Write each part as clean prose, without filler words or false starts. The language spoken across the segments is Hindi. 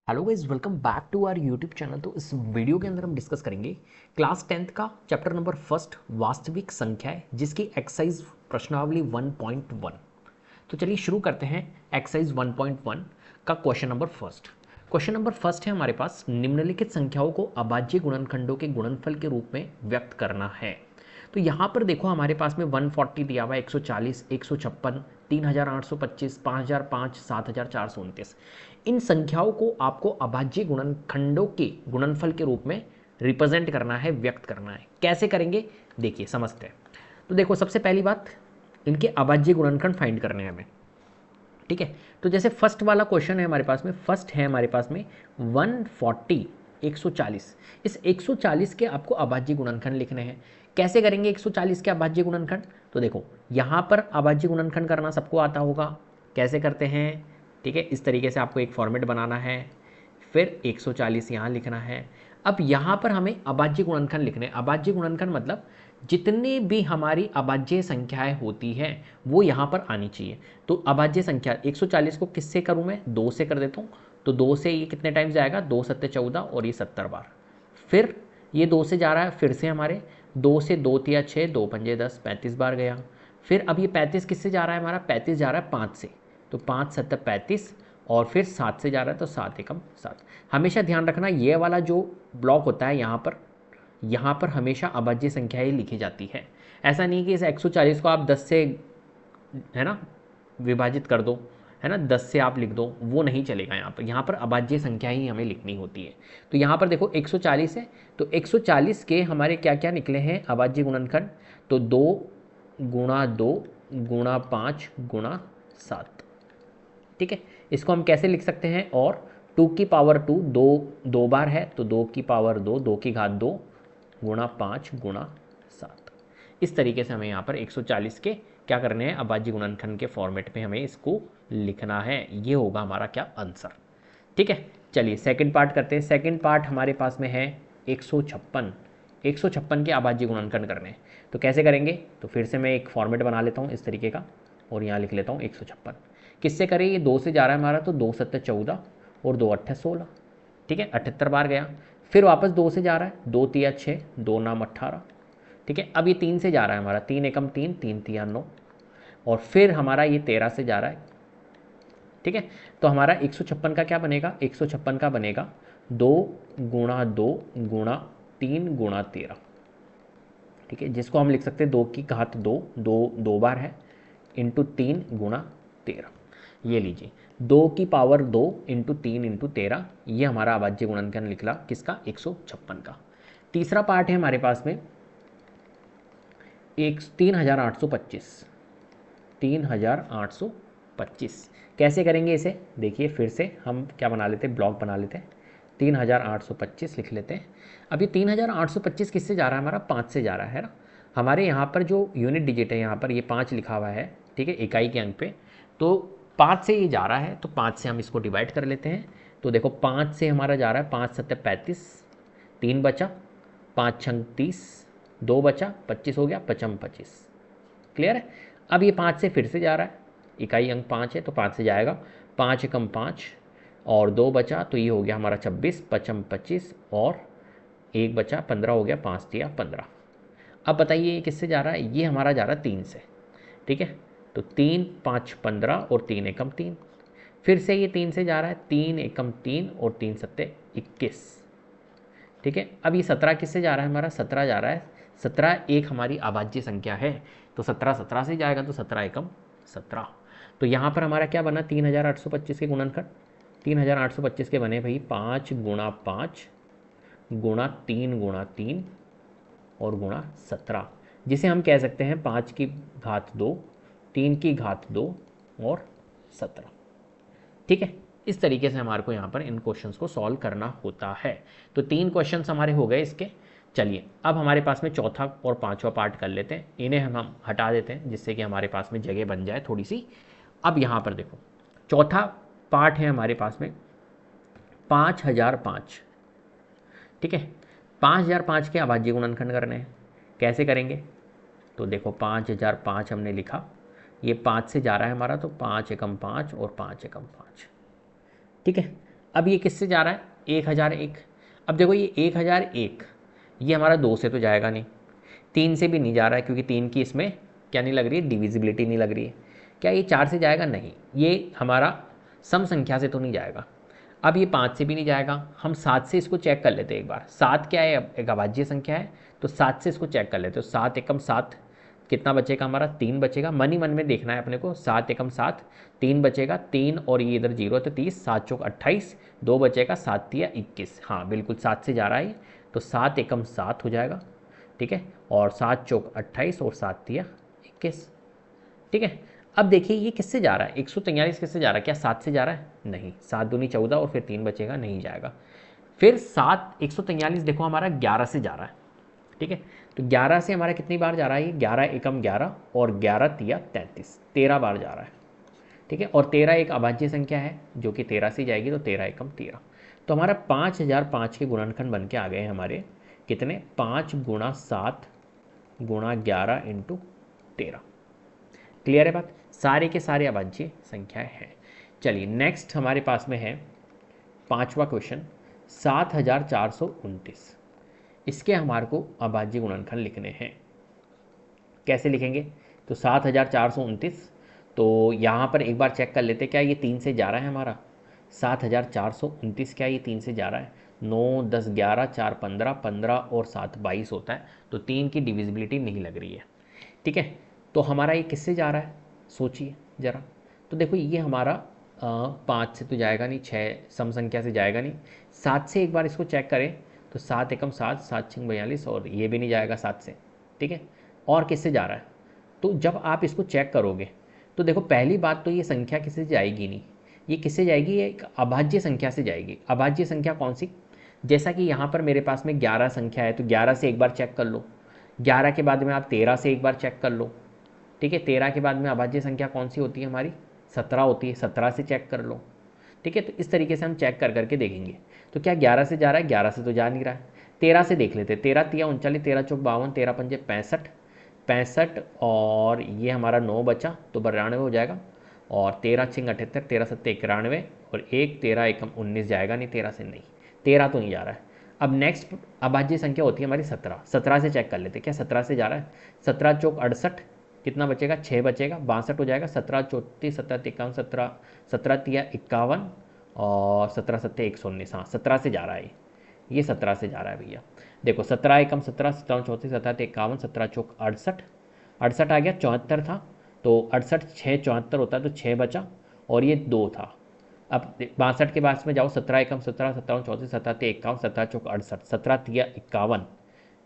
Hello guys, welcome back to our YouTube channel. तो इस वीडियो के अंदर हम डिस्कस करेंगे क्लास 10th का चैप्टर नंबर फर्स्ट वास्तविक संख्याएं, जिसकी एक्सरसाइज प्रश्नावली 1.1। तो चलिए शुरू करते हैं एक्सरसाइज 1.1 का question number first. Question number first है हमारे पास, निम्नलिखित संख्याओं को अभाज्य गुणनखंडों के गुणनफल के रूप में व्यक्त करना है। तो यहाँ पर देखो हमारे पास में 140 दिया हुआ है, 140, 156, 3825, 5005, 7429। इन संख्याओं को आपको अभाज्य गुणनखंडों के गुणनफल के रूप में रिप्रेजेंट करना है, व्यक्त करना है। कैसे करेंगे देखिए, समझते हैं। तो देखो, सबसे पहली बात, इनके अभाज्य गुणनखंड फाइंड करने हैं हमें। ठीक है, तो जैसे फर्स्ट वाला क्वेश्चन है हमारे पास में, फर्स्ट है हमारे पास में 140, 140। इस 140 के आपको अभाज्य गुणनखंड लिखने हैं। कैसे करेंगे 140 के अभाज्य गुणनखंड? तो देखो, यहाँ पर अभाज्य गुणनखंड करना सबको आता होगा। कैसे करते हैं? ठीक है, इस तरीके से आपको एक फॉर्मेट बनाना है, फिर 140 यहाँ लिखना है। अब यहाँ पर हमें अभाज्य गुणनखंड लिखने हैं। अभाज्य गुणनखंड मतलब जितनी भी हमारी अभाज्य संख्याएं होती हैं वो यहाँ पर आनी चाहिए। तो अभाज्य संख्या 140 को किससे करूँ मैं? 2 से कर देता हूँ। तो 2 से ये कितने टाइम्स जाएगा? 2 सत्ते 14 और ये 70 बार। फिर ये 2 से जा रहा है, फिर से हमारे 2 से 2 तिया 6, 2 पंजे 10, 35 बार गया। फिर अब ये 35 किससे जा रहा है? हमारा 35 जा रहा है 5 से। तो 5 सत्ते 35 और फिर 7 से जा रहा है, तो 7 एकम 7। हमेशा ध्यान रखना, ये वाला जो ब्लॉक होता है यहाँ पर हमेशा अभाज्य संख्याएं लिखी जाती है। ऐसा नहीं कि इस 140 को आप 10 से, है ना, विभाजित कर दो, है ना, 10 से आप लिख दो, वो नहीं चलेगा। यहाँ पर अभाज्य संख्या ही हमें लिखनी होती है। तो यहाँ पर देखो 140 है, तो 140 के हमारे क्या क्या निकले हैं अभाज्य गुणनखंड? तो 2 गुणा 2 गुणा 5 गुणा 7। ठीक है, इसको हम कैसे लिख सकते हैं? और 2 की पावर 2, 2 बार है, तो 2 की पावर 2, 2 की घात 2 गुणा 5 गुणा 7। इस तरीके से हमें यहाँ पर 140 के क्या करने हैं? अभाज्य गुणनखंड के फॉर्मेट में हमें इसको लिखना है। ये होगा हमारा क्या? आंसर। ठीक है, चलिए सेकंड पार्ट करते हैं। सेकंड पार्ट हमारे पास में है 156। 156 के अभाज्य गुणनखंड करने हैं। तो कैसे करेंगे? तो फिर से मैं एक फॉर्मेट बना लेता हूँ इस तरीके का, और यहाँ लिख लेता हूँ 156। किससे करें? ये 2 से जा रहा है हमारा, तो 2 सत्ते 14 और 2 अट्ठे 16। ठीक है, 78 बार गया। फिर वापस 2 से जा रहा है, 2 तिया 6, 2 नाम 18। ठीक है, अब ये 3 से जा रहा है हमारा, 3 एकम 3, 3 तिया 9। और फिर हमारा ये 13 से जा रहा है। ठीक है, तो हमारा 156 का क्या बनेगा? 156 का बनेगा 2 गुणा 2 गुणा 3 गुणा 13। ठीक है, जिसको हम लिख सकते हैं 2 की घात 2, 2 बार है, इंटू 3 गुणा 13। ये लीजिए, 2 की पावर 2 इंटू 3 इंटू 13। ये हमारा अभाज्य गुणनखंड निकला किसका? 156 का। तीसरा पार्ट है हमारे पास में 3825। 3825 कैसे करेंगे इसे? देखिए, फिर से हम क्या बना लेते हैं? ब्लॉक बना लेते हैं। 3825 लिख लेते हैं। अब ये 3825 किससे जा रहा है? हमारा 5 से जा रहा है ना। हमारे यहाँ पर जो यूनिट डिजिट है, यहाँ पर ये 5 लिखा हुआ है। ठीक है, इकाई के अंक पे। तो 5 से ये जा रहा है, तो 5 से हम इसको डिवाइड कर लेते हैं। तो देखो, 5 से हमारा जा रहा है, 5 सत्ते 35, 3 बचा, 5 छंग 30, 2 बचा, 25 हो गया, 55 25। क्लियर है? अब ये 5 से फिर से जा रहा है, इकाई अंक 5 है, तो 5 से जाएगा, 5 एकम 5 और 2 बचा, तो ये हो गया हमारा 26, 55 25 और 1 बचा, 15 हो गया, 5 दिया 15। अब बताइए ये किससे जा रहा है? ये हमारा जा रहा है 3 से। ठीक है, तो 3 5 15 और 3 एकम 3। फिर से ये 3 से जा रहा है, 3 एकम 3 और 3 सत्ते 21। ठीक है, अब ये 17 किससे जा रहा है? हमारा 17 जा रहा है, 17 एक हमारी अभाज्य संख्या है, तो 17 17 से जाएगा, तो 17 एकम 17। तो यहाँ पर हमारा क्या बना? 3825 के गुणनखंड। 3825 के बने भाई 5 गुणा 5 गुणा 3 गुणा 3 और गुणा 17, जिसे हम कह सकते हैं 5 की घात 2, 3 की घात 2 और 17। ठीक है, इस तरीके से हमारे को यहाँ पर इन क्वेश्चंस को सॉल्व करना होता है। तो 3 क्वेश्चंस हमारे हो गए इसके। चलिए, अब हमारे पास में चौथा और पांचवा पार्ट कर लेते हैं। इन्हें हम हटा देते हैं, जिससे कि हमारे पास में जगह बन जाए थोड़ी सी। अब यहाँ पर देखो, चौथा पार्ट है हमारे पास में 5005। ठीक है, 5005 के अभाज्य गुणनखंड करने हैं। कैसे करेंगे? तो देखो, 5005 हमने लिखा, ये 5 से जा रहा है हमारा, तो 5 एकम 5 और 5 एकम 5। ठीक है, अब ये किससे जा रहा है, 1001। अब देखो ये 1001 ये हमारा 2 से तो जाएगा नहीं, 3 से भी नहीं जा रहा है क्योंकि 3 की इसमें क्या नहीं लग रही है, डिविजिबिलिटी नहीं लग रही है। क्या ये 4 से जाएगा, नहीं, ये हमारा सम संख्या से तो नहीं जाएगा। अब ये 5 से भी नहीं जाएगा, हम 7 से इसको चेक कर लेते हैं एक बार। 7 क्या है, एक अभाज्य संख्या है, तो 7 से इसको चेक कर लेते हो। 7 एकम 7 कितना बचेगा हमारा, 3 बचेगा। मन ही मन में देखना है अपने को, 7 एकम 7 3 बचेगा, 3 और ये इधर 0 तो 30, 7 चौक 28, 2 बचेगा, 7 तिया 21। हाँ बिल्कुल 7 से जा रहा है, तो 7 एकम 7 हो जाएगा, ठीक है। और 7 चौक 28 और 7 तिया 21, ठीक है। अब देखिए ये किससे जा रहा है, 143 किससे जा रहा है, क्या 7 से जा रहा है, नहीं, 7 दूनी 14 और फिर 3 बचेगा, नहीं जाएगा। फिर 143 देखो हमारा 11 से जा रहा है, ठीक है। तो 11 से हमारा कितनी बार जा रहा है, ये 11 एकम 11 और 11 तिया 33, 13 बार जा रहा है, ठीक है। और 13 एक अभाज्य संख्या है जो कि 13 से जाएगी, तो 13 एकम 13। तो हमारा 5005 के गुणनखंड बन के आ गए हैं हमारे कितने, 5 गुणा 7 गुणा 11 इंटू 13। क्लियर है बात, सारे के सारे अभाज्य संख्याएं हैं। चलिए नेक्स्ट हमारे पास में है 5वां क्वेश्चन, 7429। इसके हमारे को अभाज्य गुणनखंड लिखने हैं। कैसे लिखेंगे, तो 7429, तो यहाँ पर एक बार चेक कर लेते, क्या ये 3 से जा रहा है हमारा, 7429 क्या ये 3 से जा रहा है, 9 10 11 4 15, 15 और 7 22 होता है, तो 3 की डिविजिबिलिटी नहीं लग रही है, ठीक है। तो हमारा ये किससे जा रहा है, सोचिए ज़रा। तो देखो ये हमारा 5 से तो जाएगा नहीं, 6 सम संख्या से जाएगा नहीं, 7 से एक बार इसको चेक करें, तो 7 एकम 7, 7 छंग 42 और ये भी नहीं जाएगा 7 से, ठीक है। और किससे जा रहा है, तो जब आप इसको चेक करोगे तो देखो पहली बात तो ये संख्या किसी से जाएगी नहीं, ये किससे जाएगी, ये एक अभाज्य संख्या से जाएगी। अभाज्य संख्या कौन सी, जैसा कि यहाँ पर मेरे पास में 11 संख्या है, तो 11 से एक बार चेक कर लो, 11 के बाद में आप 13 से एक बार चेक कर लो, ठीक है। 13 के बाद में अभाज्य संख्या कौन सी होती है हमारी, 17 होती है, 17 से चेक कर लो, ठीक है। तो इस तरीके से हम चेक कर करके देखेंगे। तो क्या 11 से जा रहा है, 11 से तो जा नहीं रहा है, 13 से देख लेते, 13 तिया 39, 13 चौक 52, 13 पंजे 65, 65 और ये हमारा 9 बचा तो 92 हो जाएगा, और 13 छिंग 78, 13 सत्ते 91 और 1 13 एकम 19 जाएगा नहीं, 13 से नहीं, 13 तो नहीं जा रहा है। अब नेक्स्ट अभाज्य संख्या होती है हमारी 17, 17 से चेक कर लेते, क्या 17 से जा रहा है, 17 चौक 68, कितना बचेगा, 6 बचेगा, 62 हो जाएगा, 17 34, 17 51, 17 17 तिया 51 और 17 सत्ते 119, हाँ 17 से जा रहा है, ये 17 से जा रहा है भैया। देखो 17 एकम 17, 17 34, 17 51, 17 चौक 68, 68 आ गया, 74 था, तो 68 6 74 होता है, तो 6 बचा और ये 2 था। अब 62 के बाद में जाओ, 17 एकम 17, 17 34, 17 51, 17 चौक 68, 17 तिया 51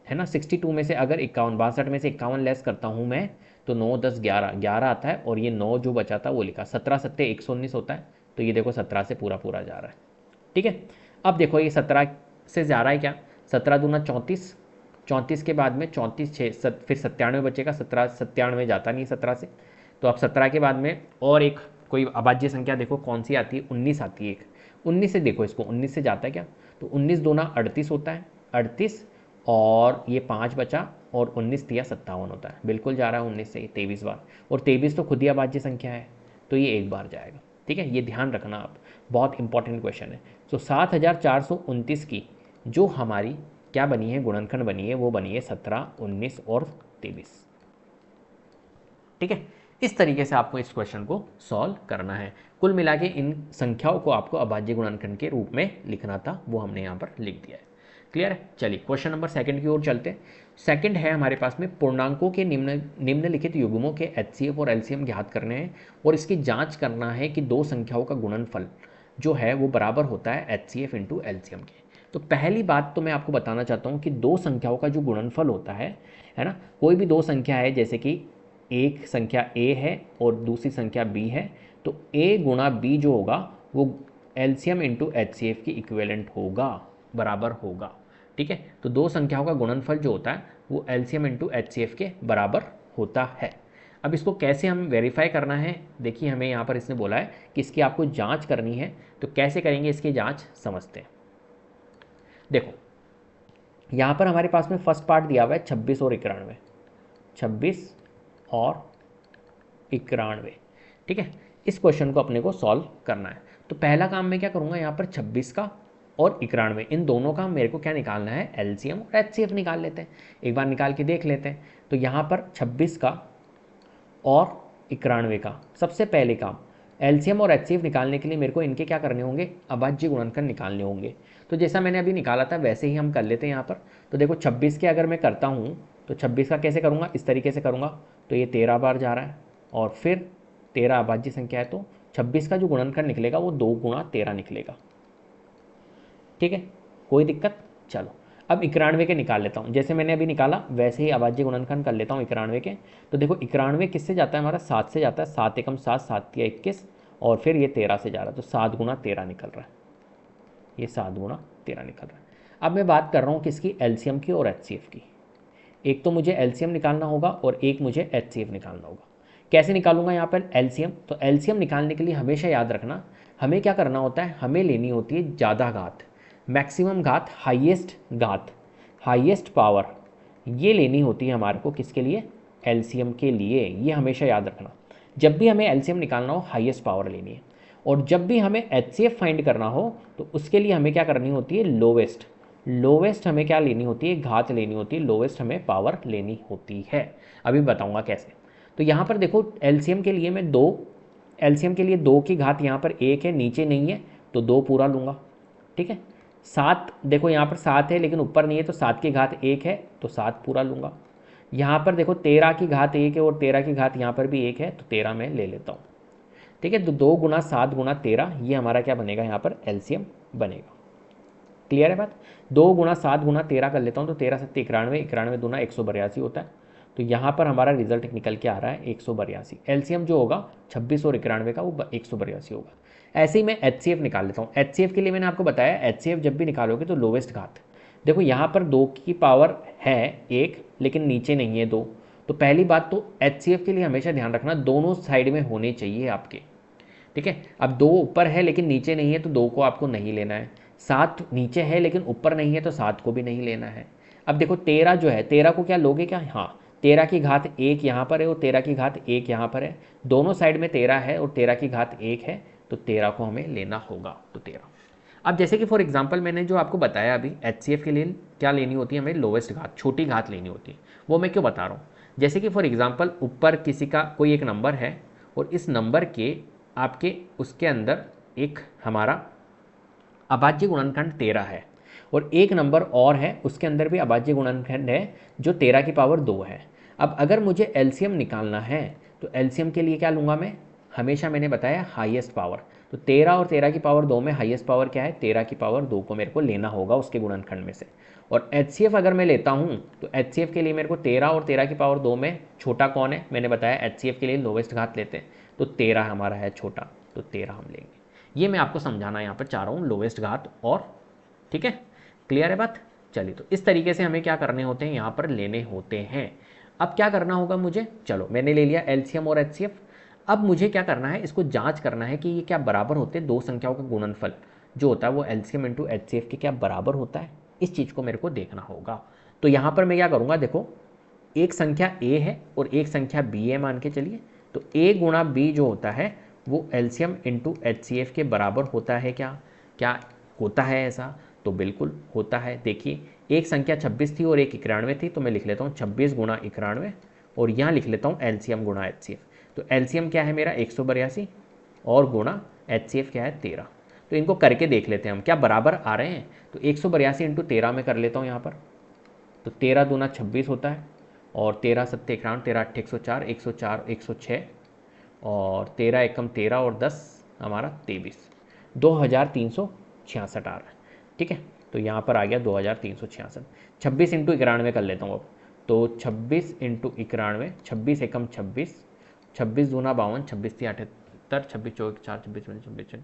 है ना, 62 में से अगर 51, 62 में से 51 लेस करता हूँ मैं, तो 9 10 11 11 आता है, और ये 9 जो बचा था वो लिखा, 17 सत्ते 119 होता है, तो ये देखो 17 से पूरा पूरा जा रहा है, ठीक है। अब देखो ये 17 से जा रहा है क्या, 17 दूना 34, 34 के बाद में 34 6 फिर 97 बचेगा, 17 97 जाता नहीं 17 से, तो अब 17 के बाद में और एक कोई अभाज्य संख्या देखो कौन सी आती है, 19 आती है एक, 19 से देखो इसको, 19 से जाता है क्या, तो 19 दूना 38 होता है, 38 और ये 5 बचा और 19 तिया 57 होता है, बिल्कुल जा रहा है 19 से 23 बार, और 23 तो खुद ही अभाज्य संख्या है, तो ये एक बार जाएगा, ठीक है। ये ध्यान रखना आप, बहुत इंपॉर्टेंट क्वेश्चन है। तो 7429 की जो हमारी क्या बनी है, गुणनखंड बनी है, वो बनी है 17 19 और 23, ठीक है। इस तरीके से आपको इस क्वेश्चन को सॉल्व करना है। कुल मिला के इन संख्याओं को आपको अभाज्य गुणनखंड के रूप में लिखना था, वो हमने यहाँ पर लिख दिया है। क्लियर है, चलिए क्वेश्चन नंबर सेकंड की ओर चलते हैं। सेकंड है हमारे पास में पूर्णांकों के निम्नलिखित युग्मों के एचसीएफ और एलसीएम ज्ञात करने हैं, और इसकी जांच करना है कि दो संख्याओं का गुणनफल जो है वो बराबर होता है एचसीएफ इंटू एलसीएम के। तो पहली बात तो मैं आपको बताना चाहता हूँ कि दो संख्याओं का जो गुणनफल होता है ना, कोई भी दो संख्या है, जैसे कि एक संख्या a है और दूसरी संख्या b है, तो a गुणा b जो होगा वो एलसीएम इंटू एचसीएफ की इक्विवेलेंट होगा, बराबर होगा, ठीक है। तो दो संख्याओं का गुणनफल जो होता है वो एलसीएम इंटू एचसीएफ के बराबर होता है। अब इसको कैसे हम वेरीफाई करना है, देखिए हमें यहाँ पर इसने बोला है कि इसकी आपको जांच करनी है, तो कैसे करेंगे इसकी जांच समझते हैं। देखो यहाँ पर हमारे पास में फर्स्ट पार्ट दिया हुआ है 26 और 91, 26 और 91, ठीक है। इस क्वेश्चन को अपने को सॉल्व करना है। तो पहला काम मैं क्या करूँगा यहाँ पर 26 का और 91, इन दोनों का मेरे को क्या निकालना है, एलसीएम और एचसीएफ निकाल लेते हैं। एक बार निकाल के देख लेते हैं। तो यहाँ पर 26 का और 91 का सबसे पहले काम, एलसीएम और एचसीएफ निकालने के लिए मेरे को इनके क्या करने होंगे, अभाज्य गुणनखंड निकालने होंगे। तो जैसा मैंने अभी निकाला था वैसे ही हम कर लेते हैं यहाँ पर। तो देखो 26 के अगर मैं करता हूँ तो 26 का कैसे करूँगा, इस तरीके से करूँगा। तो ये 13 बार जा रहा है और फिर 13 अभाज्य संख्या है, तो 26 का जो गुणनखंड निकलेगा वो 2 गुणा 13 निकलेगा। ठीक है, कोई दिक्कत। चलो अब 91 के निकाल लेता हूँ, जैसे मैंने अभी निकाला वैसे ही अभाज्य गुणनखंड कर लेता हूँ 91 के। तो देखो 91 किससे जाता है, हमारा 7 से जाता है, 7 एकम 7, 7 तिया 21, और फिर ये 13 से जा रहा है, तो 7 गुणा 13 निकल रहा है, ये 7 गुणा 13 निकल रहा है। अब मैं बात कर रहा हूँ किसकी, एलसीएम की और एचसीएफ की। एक तो मुझे एलसीएम निकालना होगा और एक मुझे एचसीएफ निकालना होगा। कैसे निकालूंगा यहाँ पर एलसीएम, तो एलसीएम निकालने के लिए हमेशा याद रखना हमें क्या करना होता है, हमें लेनी होती है ज़्यादा घात, मैक्सिमम घात, हाईएस्ट घात, हाईएस्ट पावर, ये लेनी होती है हमारे को किसके लिए, एलसीएम के लिए। ये हमेशा याद रखना, जब भी हमें एलसीएम निकालना हो हाईएस्ट पावर लेनी है, और जब भी हमें एचसीएफ फाइंड करना हो तो उसके लिए हमें क्या करनी होती है, लोवेस्ट, लोवेस्ट हमें क्या लेनी होती है, घात लेनी होती है, लोवेस्ट हमें पावर लेनी होती है। अभी बताऊंगा कैसे। तो यहाँ पर देखो एलसीएम के लिए मैं एलसीएम के लिए 2 की घात यहाँ पर 1 है, नीचे नहीं है, तो 2 पूरा लूँगा। ठीक है, 7 देखो यहाँ पर 7 है लेकिन ऊपर नहीं है, तो 7 की घात 1 है, तो 7 पूरा लूँगा। यहाँ पर देखो 13 की घात 1 है और 13 की घात यहाँ पर भी 1 है, तो 13 मैं ले लेता हूँ। ठीक है, तो 2 गुना 7 गुना 13, ये हमारा क्या बनेगा, यहाँ पर एलसीएम बनेगा। क्लियर है बात। 2 गुना 7 गुना 13 कर लेता हूँ, तो 13 7 91, 91 दूना 182 होता है। तो यहाँ पर हमारा रिजल्ट निकल के आ रहा है 182। एलसीएम जो होगा 26 और 91 का वो 182 होगा। ऐसे ही मैं एचसीएफ निकाल लेता हूँ। एचसीएफ के लिए मैंने आपको बताया, एचसीएफ जब भी निकालोगे तो लोवेस्ट घात, देखो यहाँ पर 2 की पावर है 1 लेकिन नीचे नहीं है 2। तो पहली बात तो एचसीएफ के लिए हमेशा ध्यान रखना दोनों साइड में होने चाहिए आपके। ठीक है, अब 2 ऊपर है लेकिन नीचे नहीं है, तो 2 को आपको नहीं लेना है। 7 नीचे है लेकिन ऊपर नहीं है, तो 7 को भी नहीं लेना है। अब देखो 13 जो है, 13 को क्या लोगे क्या, हाँ 13 की घात 1 यहाँ पर है और 13 की घात 1 यहाँ पर है, दोनों साइड में 13 है और 13 की घात 1 है, तो 13 को हमें लेना होगा। तो 13। अब जैसे कि फॉर एग्जांपल मैंने जो आपको बताया अभी, एचसीएफ के लिए क्या लेनी होती है, हमें लोवेस्ट घात, छोटी घात लेनी होती है। वो मैं क्यों बता रहा हूँ, जैसे कि फॉर एग्जांपल ऊपर किसी का कोई एक नंबर है और इस नंबर के आपके उसके अंदर एक हमारा अभाज्य गुणनखंड 13 है, और एक नंबर और है उसके अंदर भी अभाज्य गुणनखंड है जो 13 की पावर 2 है। अब अगर मुझे एलसीएम निकालना है तो एलसीएम के लिए क्या लूँगा मैं, हमेशा मैंने बताया हाईएस्ट पावर। तो 13 और 13 की पावर 2 में हाईएस्ट पावर क्या है, 13 की पावर 2 को मेरे को लेना होगा उसके गुणनखंड में से। और एचसीएफ अगर मैं लेता हूँ तो एचसीएफ के लिए मेरे को 13 और 13 की पावर 2 में छोटा कौन है, मैंने बताया एचसीएफ के लिए लोवेस्ट घात लेते हैं, तो 13 हमारा है छोटा, तो 13 हम लेंगे। ये मैं आपको समझाना यहाँ पर चाह रहा हूँ, लोवेस्ट घात। और ठीक है, क्लियर है बात। चलिए, तो इस तरीके से हमें क्या करने होते हैं, यहाँ पर लेने होते हैं। अब क्या करना होगा मुझे, चलो मैंने ले लिया एलसीएम और एचसीएफ। अब मुझे क्या करना है, इसको जांच करना है कि ये क्या बराबर होते हैं, दो संख्याओं का गुणनफल जो होता है वो एलसीएम इंटू एचसीएफ के क्या बराबर होता है, इस चीज़ को मेरे को देखना होगा। तो यहाँ पर मैं क्या करूँगा, देखो एक संख्या ए है और एक संख्या बी है मान के चलिए, तो ए गुणा बी जो होता है वो एलसीएम इंटू एचसीएफ के बराबर होता है। क्या क्या होता है ऐसा, तो बिल्कुल होता है। देखिए एक संख्या 26 थी और एक 91 थी, तो मैं लिख लेता हूँ 26 गुणा 91 और यहाँ लिख लेता हूँ एलसीएम गुणा एचसीएफ। तो एलसीएम क्या है मेरा 182 और गुणा एचसीएफ क्या है 13। तो इनको करके देख लेते हैं हम क्या बराबर आ रहे हैं। तो 182 इंटू 13 में कर लेता हूँ यहाँ पर, तो 13 दूना 26 होता है और 13 सत्ते 91, 13 अट्ठे 104, 104 106 और 13 एकम 13 और 10 हमारा 23, 2366 आ रहा है। ठीक है, तो यहाँ पर आ गया 2366। 26 इंटू 91 कर लेता हूँ अब, तो 26 इंटू 91, 26 एकम 26, 26 दूना 52, 26 थी 78, 26 चौक 4, 26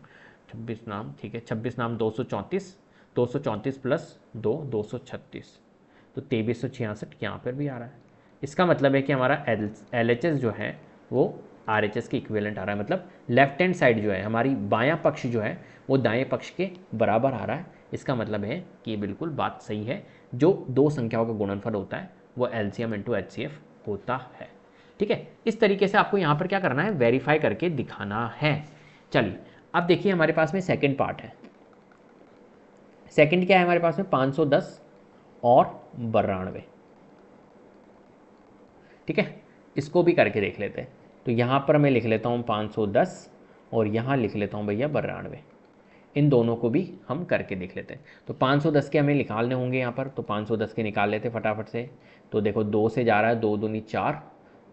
26 नाम, ठीक है 26 नाम 234, 234 प्लस 2 236, तो 2366 यहाँ पर भी आ रहा है। इसका मतलब है कि हमारा LHS जो है वो RHS के इक्विवेलेंट आ रहा है, मतलब लेफ्ट हैंड साइड जो है हमारी बायां पक्ष जो है वो दाएं पक्ष के बराबर आ रहा है। इसका मतलब है कि ये बिल्कुल बात सही है, जो दो संख्याओं का गुणनफल होता है वो एलसीएम इंटू एचसीएफ होता है। ठीक है, इस तरीके से आपको यहाँ पर क्या करना है, वेरीफाई करके दिखाना है। चलिए अब देखिए हमारे पास में सेकंड पार्ट है। सेकंड क्या है हमारे पास में, 510 और 92। ठीक है, इसको भी करके देख लेते हैं। तो यहाँ पर मैं लिख लेता हूँ 510 और यहाँ लिख लेता हूँ भैया 92। इन दोनों को भी हम करके देख लेते हैं। तो 510 के हमें निकालने होंगे यहाँ पर, तो 510 के निकाल लेते फटाफट से। तो देखो 2 से जा रहा है, 2 दूनी 4,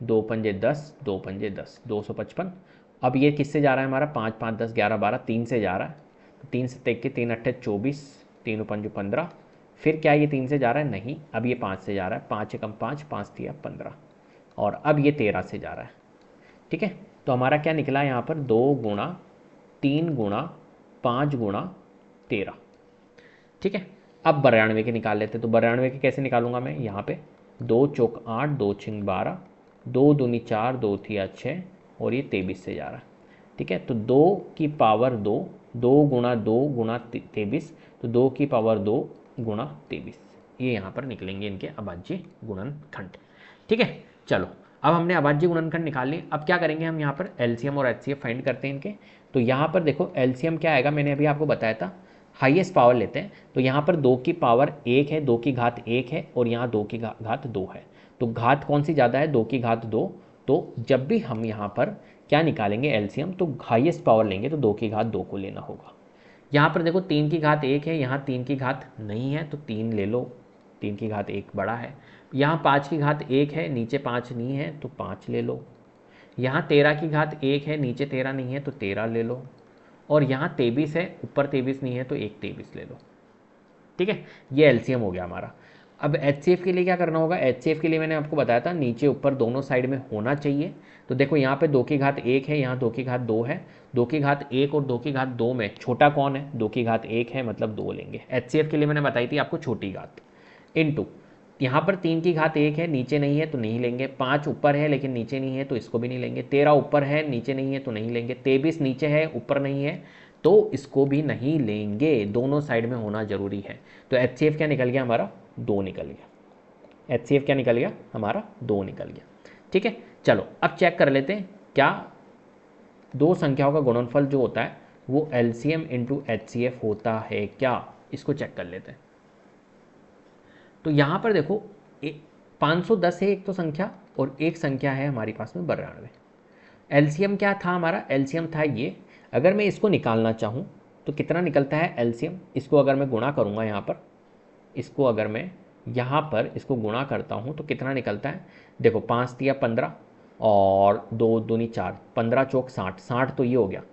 2 पंजे 10, 2 पंजे 10, 255। अब ये किससे जा रहा है हमारा, 5 5 10 11 12, 3 से जा रहा है। तो 3 से तेक के 3 अट्ठे 24, 3 पंजो 15। फिर क्या ये 3 से जा रहा है, नहीं, अब ये 5 से जा रहा है, 5 एकम 5, 5 तिया 15, और अब ये 13 से जा रहा है। ठीक है, तो हमारा क्या निकला यहाँ पर, 2 गुणा 3 गुणा 5 गुणा 13। ठीक है, अब 92 के निकाल लेते, तो 92 के कैसे निकालूंगा मैं, यहाँ पे 2 चौक 8, 2 छिंग 12, 2 दूनी 4, 2 थिया 6, और ये 23 से जा रहा है। ठीक है, तो 2 की पावर 2, 2 गुणा 23, तो 2 की पावर 2 गुणा 23, ये यहाँ पर निकलेंगे इनके अभाज्य गुणनखंड। ठीक है, चलो अब हमने अभाज्य गुणनखंड निकाल लिए। अब क्या करेंगे हम यहाँ पर एलसीएम और एचसीएफ फाइंड करते हैं इनके। तो यहाँ पर देखो एलसीएम क्या आएगा, मैंने अभी आपको बताया था, हाईएस्ट पावर लेते हैं। तो यहाँ पर 2 की पावर 1 है, 2 की घात 1 है, और यहाँ 2 की घात 2 है। तो घात कौन सी ज़्यादा है, 2 की घात 2। तो जब भी हम यहाँ पर क्या निकालेंगे एलसीएम, तो हाईएस्ट पावर लेंगे तो 2 की घात 2 को लेना होगा। यहाँ पर देखो 3 की घात 1 है, यहाँ 3 की घात नहीं है, तो 3 ले लो, 3 की घात 1 बड़ा है। यहाँ 5 की घात 1 है, नीचे 5 नहीं है, तो 5 ले लो। यहाँ 13 की घात 1 है, नीचे 13 नहीं है, तो 13 ले लो। और यहाँ 23 है, ऊपर 23 नहीं है, तो एक 23 ले लो। ठीक है, ये एलसीएम हो गया हमारा। अब एचसीएफ के लिए क्या करना होगा, एचसीएफ के लिए मैंने आपको बताया था नीचे ऊपर दोनों साइड में होना चाहिए। तो देखो यहाँ पे 2 की घात 1 है, यहाँ 2 की घात 2 है। 2 की घात 1 और 2 की घात 2 में छोटा कौन है, 2 की घात 1 है, मतलब 2 लेंगे। एचसीएफ के लिए मैंने बताई थी आपको छोटी घात। इनटू यहाँ पर 3 की घात 1 है, नीचे नहीं है, तो नहीं लेंगे। 5 ऊपर है लेकिन नीचे नहीं है, तो इसको भी नहीं लेंगे। 13 ऊपर है, नीचे नहीं है, तो नहीं लेंगे। 23 नीचे है, ऊपर नहीं है, तो इसको भी नहीं लेंगे। दोनों साइड में होना जरूरी है। तो एचसीएफ क्या निकल गया हमारा, 2 निकल गया। एचसीएफ क्या निकल गया हमारा, 2 निकल गया। ठीक है, चलो अब चेक कर लेते हैं क्या दो संख्याओं का गुणनफल जो होता है वो एलसीएम इंटू एचसीएफ होता है क्या, इसको चेक कर लेते हैं। तो यहाँ पर देखो 510 है एक तो संख्या, और एक संख्या है हमारे पास में 92। एलसीएम क्या था हमारा, एलसीएम था ये। अगर मैं इसको निकालना चाहूँ तो कितना निकलता है एलसीएम, इसको अगर मैं गुणा करूँगा यहाँ पर, इसको अगर मैं यहाँ पर इसको गुणा करता हूँ तो कितना निकलता है, देखो 5 तिया 15 और 2 दूनी 4, 15 चौक 60, 60 तो ये हो गया,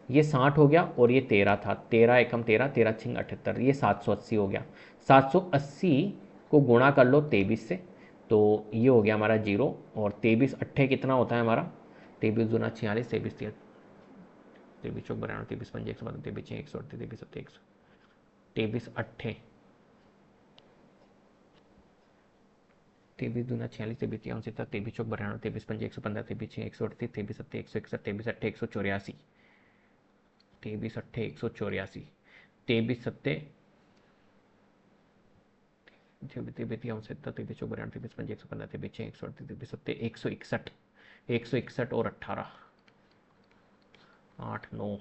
ये 60 हो गया, और ये 13 था, 13 एकम 13, 13 छिंग 78, ये 780 हो गया। 780 को गुणा कर लो 23 से, तो ये हो गया हमारा 0, और 23 अट्ठे कितना होता है हमारा, 23 दूना 46, 23 तिया 23 चौक 92, 23 पंजे 112, 23 छः 138, 23 सत्ते 100, 23 अट्ठे 23 दूना 46, 23 तिया 69, 23 चौक 92, 23 पंजे 115, 23 छः 138, 23 सत्ते 161, 23 अट्ठे 184, 23 अट्ठे 184, 23 सत्ते 23 तिया 69, 23 चौक 92, 23 पंजे 115, 23 छः 138, 23 सत्ते 161, 161 और 18, 8 9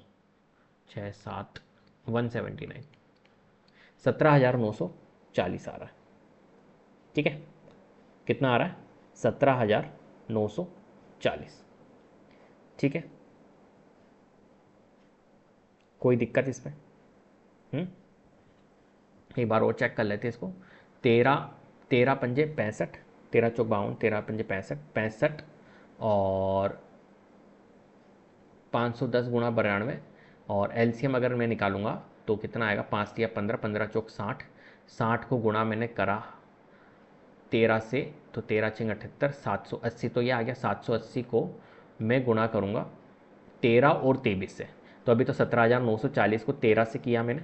6 7 179, 17,940 आ रहा है। ठीक है, कितना आ रहा है, 17,940। ठीक है, कोई दिक्कत इसमें, एक बार और चेक कर लेते हैं इसको। 13 13 पंजे 65, 13 चौक 52, 13 पंजे 65, 65 और 510 गुणा 92, और एलसीएम अगर मैं निकालूंगा तो कितना आएगा, 5 तिया 15, 15 चौक 60, 60 को गुणा मैंने करा 13 से, तो 13 छिंग 78, 780, तो ये आ गया। 780 को मैं गुणा करूँगा 13 और 23 से, तो अभी तो 17,940 को 13 से किया मैंने,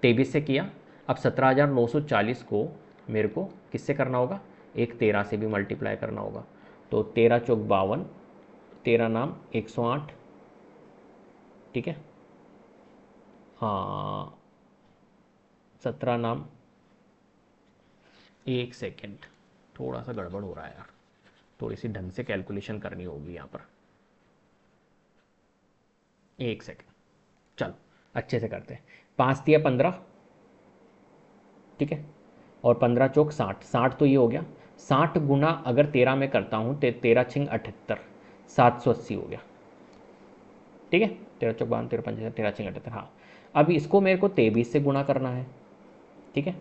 23 से किया। अब 17,940 को मेरे को किससे करना होगा, एक 13 से भी मल्टीप्लाई करना होगा। तो 13 चौक 52, 13 नाम 108। ठीक है, हाँ 17 नाम, एक सेकेंड, थोड़ा सा गड़बड़ हो रहा है यार, थोड़ी सी ढंग से कैलकुलेशन करनी होगी यहाँ पर, एक सेकेंड। अच्छे से करते हैं। 5 तिया 15, ठीक है, और 15 चौक 60, 60 तो ये हो गया। 60 गुना अगर 13 में करता हूँ तो 13 छिंग 78, 780 हो गया, ठीक है। 13 चौक 52, 13 पंच 13 छिंग 78, हाँ। अब इसको मेरे को 23 से गुना करना है, ठीक है,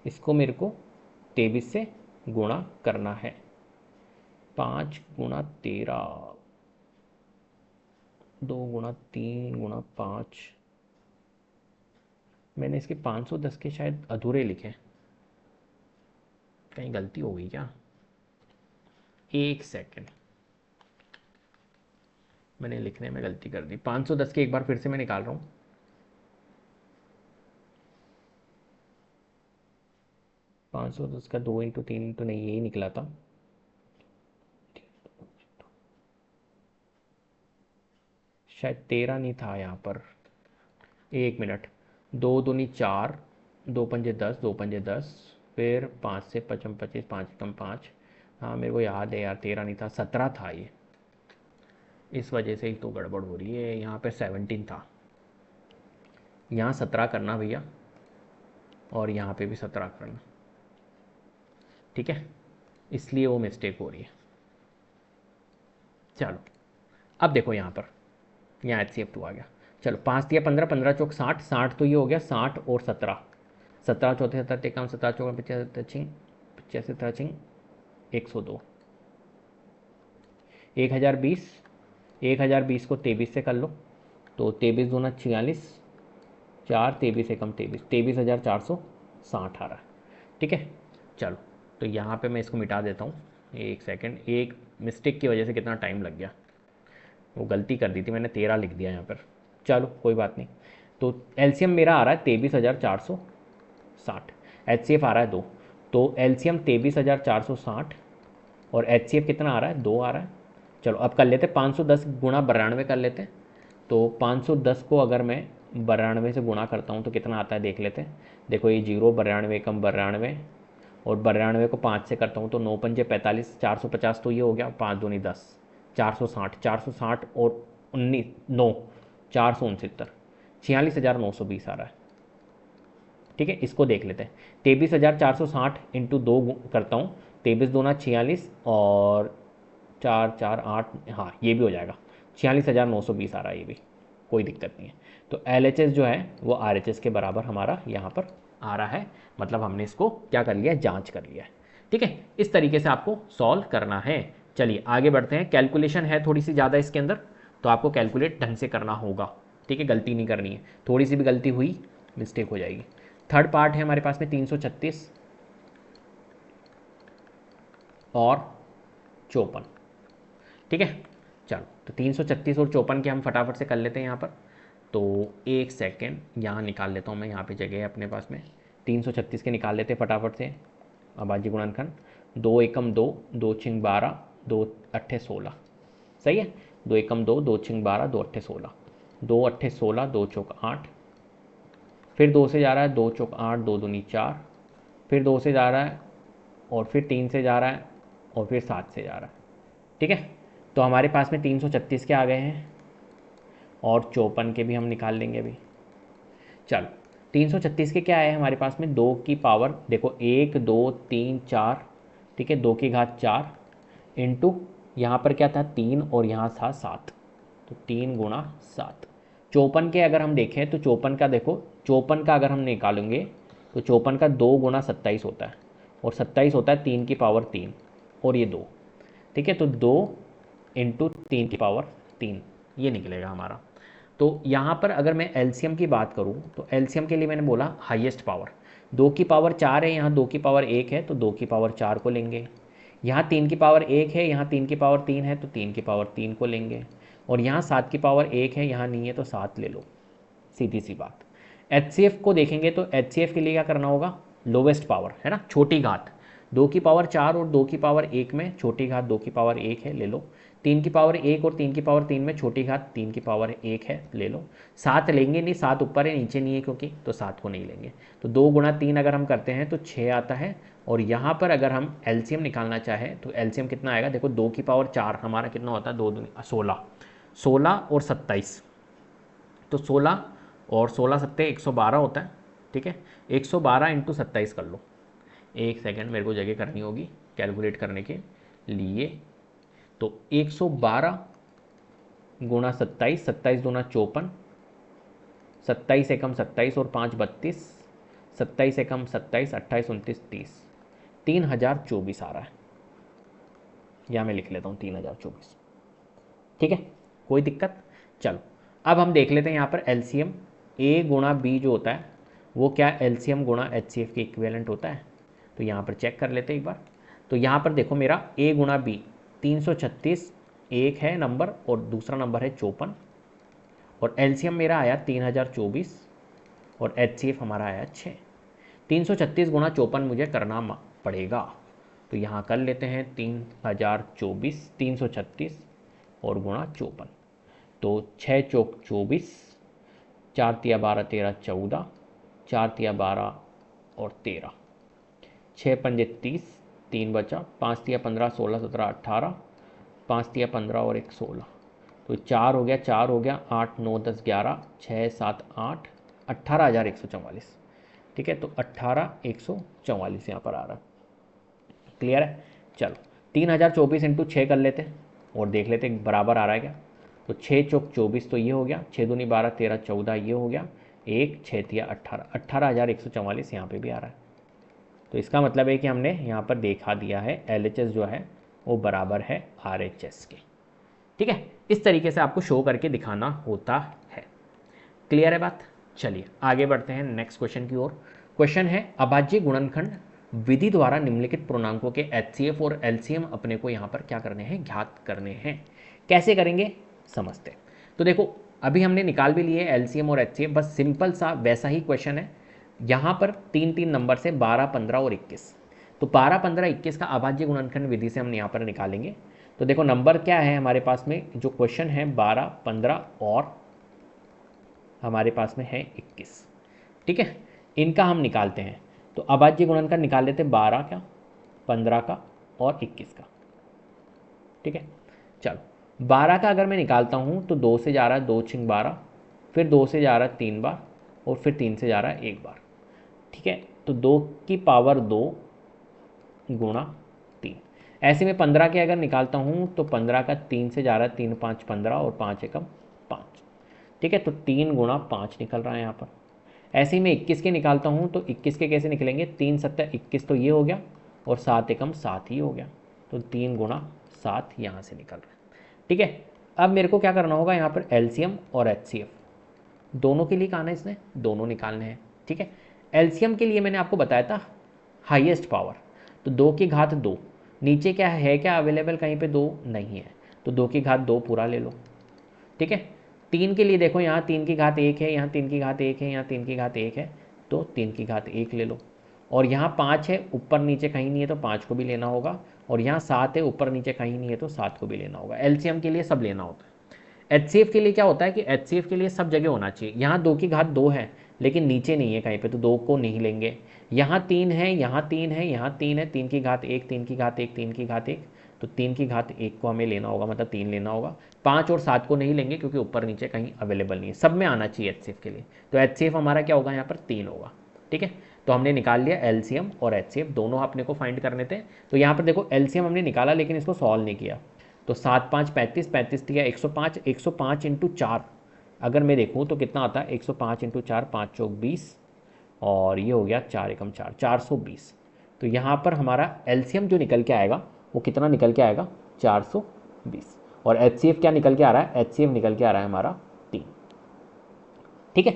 इसको मेरे को 23 से गुणा करना है। 5 गुणा 13, 2 गुणा 3 गुणा 5, मैंने इसके 510 के शायद अधूरे लिखे, कहीं गलती हो गई क्या? एक सेकंड, मैंने लिखने में गलती कर दी। 510 के एक बार फिर से मैं निकाल रहा हूँ। 510 का 2 इंटू 3 इंटू नहीं, यही निकला था। शायद 13 नहीं था यहाँ पर, एक मिनट। 2 दूनी 4, 2 पंजे 10, 2 पंजे 10, फिर 5 से 55 25, 5 कम 5। हाँ मेरे को याद है यार, 13 नहीं था, 17 था ये, इस वजह से ही तो गड़बड़ हो रही है। यहाँ पे 17 था, यहाँ 17 करना भैया, और यहाँ पे भी 17 करना, ठीक है, इसलिए वो मिस्टेक हो रही है। चलो अब देखो यहाँ पर, यहाँ HCF2 आ गया। चलो 5 दिया 15, 15 चौक 60, 60 तो ये हो गया, 60 और 17, 17 चौथे 17 टेकाम, 17 चौक 75 छिंग 85 17 छिंग 102, 1020, 1020 को 23 से कर लो, तो 23 दूना 46, 4 23 एकम 23, 23,460 आ रहा है, ठीक है। चलो तो यहाँ पे मैं इसको मिटा देता हूँ, एक सेकंड, एक मिस्टेक की वजह से कितना टाइम लग गया, वो गलती कर दी थी मैंने, 13 लिख दिया यहाँ पर। चलो कोई बात नहीं। तो एलसीएम मेरा आ रहा है 23,460, HCF आ रहा है 2, तो एलसीएम 23,460 और HCF कितना आ रहा है, 2 आ रहा है। चलो अब कर लेते हैं 510 गुणा 92 कर लेते हैं। तो 510 को अगर मैं 92 से गुणा करता हूँ तो कितना आता है देख लेते हैं। देखो ये 0, 92 कम 92, और 92 को 5 से करता हूँ तो 9 पंजे 45, 450 तो ये हो गया, 5 दूनी 10, 460, 460 और 19 9, 469, 46,920 आ रहा है, ठीक है। इसको देख लेते हैं, 23,460 इंटू 2 करता हूँ, 23 दूना 46 और 4 4 8, हाँ ये भी हो जाएगा, 46,920 आ रहा है, ये भी कोई दिक्कत नहीं है। तो LHS जो है वो RHS के बराबर हमारा यहाँ पर आ रहा है, मतलब हमने इसको क्या कर लिया है, जांच कर लिया है, ठीक है। इस तरीके से आपको सॉल्व करना है। चलिए आगे बढ़ते हैं। कैलकुलेशन है थोड़ी सी ज़्यादा इसके अंदर, तो आपको कैलकुलेट ढंग से करना होगा, ठीक है, गलती नहीं करनी है, थोड़ी सी भी गलती हुई मिस्टेक हो जाएगी। थर्ड पार्ट है हमारे पास में 336 और 54, ठीक है। चलो तो 336 और 54 के हम फटाफट से कर लेते हैं यहाँ पर। तो एक सेकेंड, यहाँ निकाल लेता हूँ मैं, यहाँ पे जगह है अपने पास में। 336 के निकाल लेते हैं फटाफट से, अबाजी गुणनखंड। 2 एकम 2, 2 छिंग 12, 2 अट्ठे 16, सही है। 2 एकम 2, 2 छिंग 12, 2 अट्ठे 16, 2 अट्ठे 16, 2 चौक 8, फिर 2 से जा रहा है, 2 चौक 8, 2 दूनी 4, फिर 2 से जा रहा है, और फिर 3 से जा रहा है, और फिर 7 से जा रहा है, ठीक है। तो हमारे पास में 336 के आ गए हैं, और 54 के भी हम निकाल लेंगे अभी। चलो 336 के क्या है हमारे पास में, 2 की पावर देखो 1 2 3 4, ठीक है, 2 की घात 4 इंटू यहाँ पर क्या था 3 और यहाँ था 7, तो 3 गुणा 7। 54 के अगर हम देखें तो 54 का देखो, 54 का अगर हम निकालेंगे तो 54 का 2 गुणा 27 होता है, और 27 होता है 3 की पावर 3 और ये 2, ठीक है। तो 2 इंटू 3 की पावर 3 ये निकलेगा हमारा। तो यहाँ पर अगर मैं एलसीएम की बात करूँ तो एलसीएम के लिए मैंने बोला हाईएस्ट पावर, 2 की पावर 4 है, यहाँ 2 की पावर 1 है, तो 2 की पावर 4 को लेंगे। यहाँ 3 की पावर 1 है, यहाँ 3 की पावर 3 है, तो 3 की पावर 3 को लेंगे। और यहाँ 7 की पावर 1 है, यहाँ नहीं है, तो 7 ले लो, सीधी सी बात। HCF को देखेंगे तो HCF के लिए क्या करना होगा, लोवेस्ट पावर है ना, छोटी घात। 2 की पावर 4 और 2 की पावर 1 में छोटी घात 2 की पावर 1 है, ले लो। 3 की पावर 1 और 3 की पावर 3 में छोटी घात 3 की पावर 1 है, ले लो। 7 लेंगे नहीं, 7 ऊपर है नीचे नहीं है क्योंकि, तो 7 को नहीं लेंगे। तो 2 गुणा 3 अगर हम करते हैं तो 6 आता है। और यहाँ पर अगर हम एलसीएम निकालना चाहें तो एलसीएम कितना आएगा, देखो 2 की पावर 4 हमारा कितना होता है, 2 16, 16 और 27, तो 16 और 16 सत्ते 112 होता है, ठीक है। 112 इंटू 27 कर लो, एक सेकेंड मेरे को जगह करनी होगी कैलकुलेट करने के लिए। तो 112 गुणा 27, 27 दूना 54, 27 एकम 27 और 5 32, 27 एकम 27, 28 29 30, 3024 आ रहा है। या मैं लिख लेता हूँ 3024, ठीक है, कोई दिक्कत। चलो अब हम देख लेते हैं यहाँ पर एलसीएम ए गुणा बी जो होता है वो क्या एलसीएम गुणा एचसीएफ के इक्विवेलेंट होता है। तो यहाँ पर चेक कर लेते हैं एक बार। तो यहाँ पर देखो मेरा ए गुणा बी 336 एक है नंबर और दूसरा नंबर है 54, और एलसीएम मेरा आया 3024 और एचसीएफ हमारा आया 6। 336 गुणा 54 मुझे करना पड़ेगा, तो यहाँ कर लेते हैं 3024 336 और गुणा 54, तो 6 चौक 24, 4 तिया 12 13 14, 4 तिया 12 और 13, 6 पंजे 30, 3 बचा, 5 तिया 15 16 17 18, 5 तिया 15 और 1 16, तो 4 हो गया 4 हो गया, 8 9 10 11 6 7 8, 18,144, ठीक है। तो 18,144 यहाँ पर आ रहा है, क्लियर है। चलो 3024 इंटू 6 कर लेते हैं और देख लेते हैं बराबर आ रहा है क्या। तो 6 चौक 24 तो ये हो गया, 6 दूनी 12 13 14 ये हो गया, 1 6 तिया 18, 18,144 यहाँ पे भी आ रहा है। तो इसका मतलब है कि हमने यहाँ पर देखा दिया है LHS जो है वो बराबर है RHS के, ठीक है। इस तरीके से आपको शो करके दिखाना होता है, क्लियर है बात। चलिए आगे बढ़ते हैं नेक्स्ट क्वेश्चन की ओर। क्वेश्चन है अभाज्य गुणनखंड विधि द्वारा निम्नलिखित पूर्णांकों के HCF और LCM अपने को यहाँ पर क्या करने हैं, ज्ञात करने हैं। कैसे करेंगे समझते हैं। तो देखो अभी हमने निकाल भी लिए LCM और HCF, बस सिंपल सा वैसा ही क्वेश्चन है। यहाँ पर 3 नंबर से 12 15 और 21, तो 12 15 21 का अभाज्य गुणनखंड विधि से हम यहाँ पर निकालेंगे। तो देखो नंबर क्या है हमारे पास में, जो क्वेश्चन है 12 15 और हमारे पास में है 21, ठीक है। इनका हम निकालते हैं। तो अभाज्य गुणनखंड निकाल लेते हैं 12 का 15 का और 21 का, ठीक है। चलो 12 का अगर मैं निकालता हूँ तो 2 से जा रहा है 2 छिंग 12, फिर 2 से जा रहा है 3 बार और फिर 3 से जा रहा है 1 बार, ठीक है। तो 2 की पावर 2 गुणा 3, ऐसे में 15 के अगर निकालता हूँ तो 15 का 3 से जा रहा है 3 5 15 और 5 एकम 5, ठीक है। तो 3 गुणा 5 निकल रहा है यहाँ पर। ऐसे ही मैं 21 के निकालता हूँ तो 21 के कैसे निकलेंगे, 3 7 21 तो ये हो गया और 7 एकम 7 ही हो गया, तो 3 गुणा 7 यहाँ से निकल रहा है, ठीक है। अब मेरे को क्या करना होगा यहाँ पर LCM और HCF दोनों के लिए कहा ना इसने, दोनों निकालने हैं, ठीक है। LCM के लिए मैंने आपको बताया था हाईएस्ट पावर, तो 2 की घात 2, नीचे क्या है क्या अवेलेबल कहीं पे 2 नहीं है, तो 2 की घात 2 पूरा ले लो, ठीक है। 3 के लिए देखो यहाँ 3 की घात 1 है, यहाँ 3 की घात 1 है, यहाँ 3 की घात 1 है, तो 3 की घात 1 ले लो। और यहाँ 5 है ऊपर नीचे कहीं नहीं है तो 5 को भी लेना होगा, और यहाँ 7 है ऊपर नीचे कहीं नहीं है तो 7 को भी लेना होगा। LCM के लिए सब लेना होता है। HCF के लिए क्या होता है कि HCF के लिए सब जगह होना चाहिए। यहाँ 2 की घात 2 है लेकिन नीचे नहीं है कहीं पे, तो 2 को नहीं लेंगे। यहाँ 3 है, यहाँ 3 है, यहाँ 3 है, 3 की घात 1 3 की घात 1 3 की घात 1, तो 3 की घात 1 को हमें लेना होगा, मतलब 3 लेना होगा। 5 और 7 को नहीं लेंगे क्योंकि ऊपर नीचे कहीं अवेलेबल नहीं है, सब में आना चाहिए HCF के लिए। तो HCF हमारा क्या होगा यहाँ पर 3 होगा, ठीक है। तो हमने निकाल लिया LCM और HCF दोनों अपने को फाइंड करने थे। तो यहाँ पर देखो LCM हमने निकाला लेकिन इसको सॉल्व नहीं किया। तो 7 5 35, 35 दिया 105, 105 इंटू 4 अगर मैं देखूँ तो कितना आता है, 105 इंटू 4 5 चौक 20 और ये हो गया 4 एकम 4 420। तो यहाँ पर हमारा LCM जो निकल के आएगा वो कितना निकल के आएगा, 420। और HCF क्या निकल के आ रहा है, HCF निकल के आ रहा है हमारा 3, ठीक है।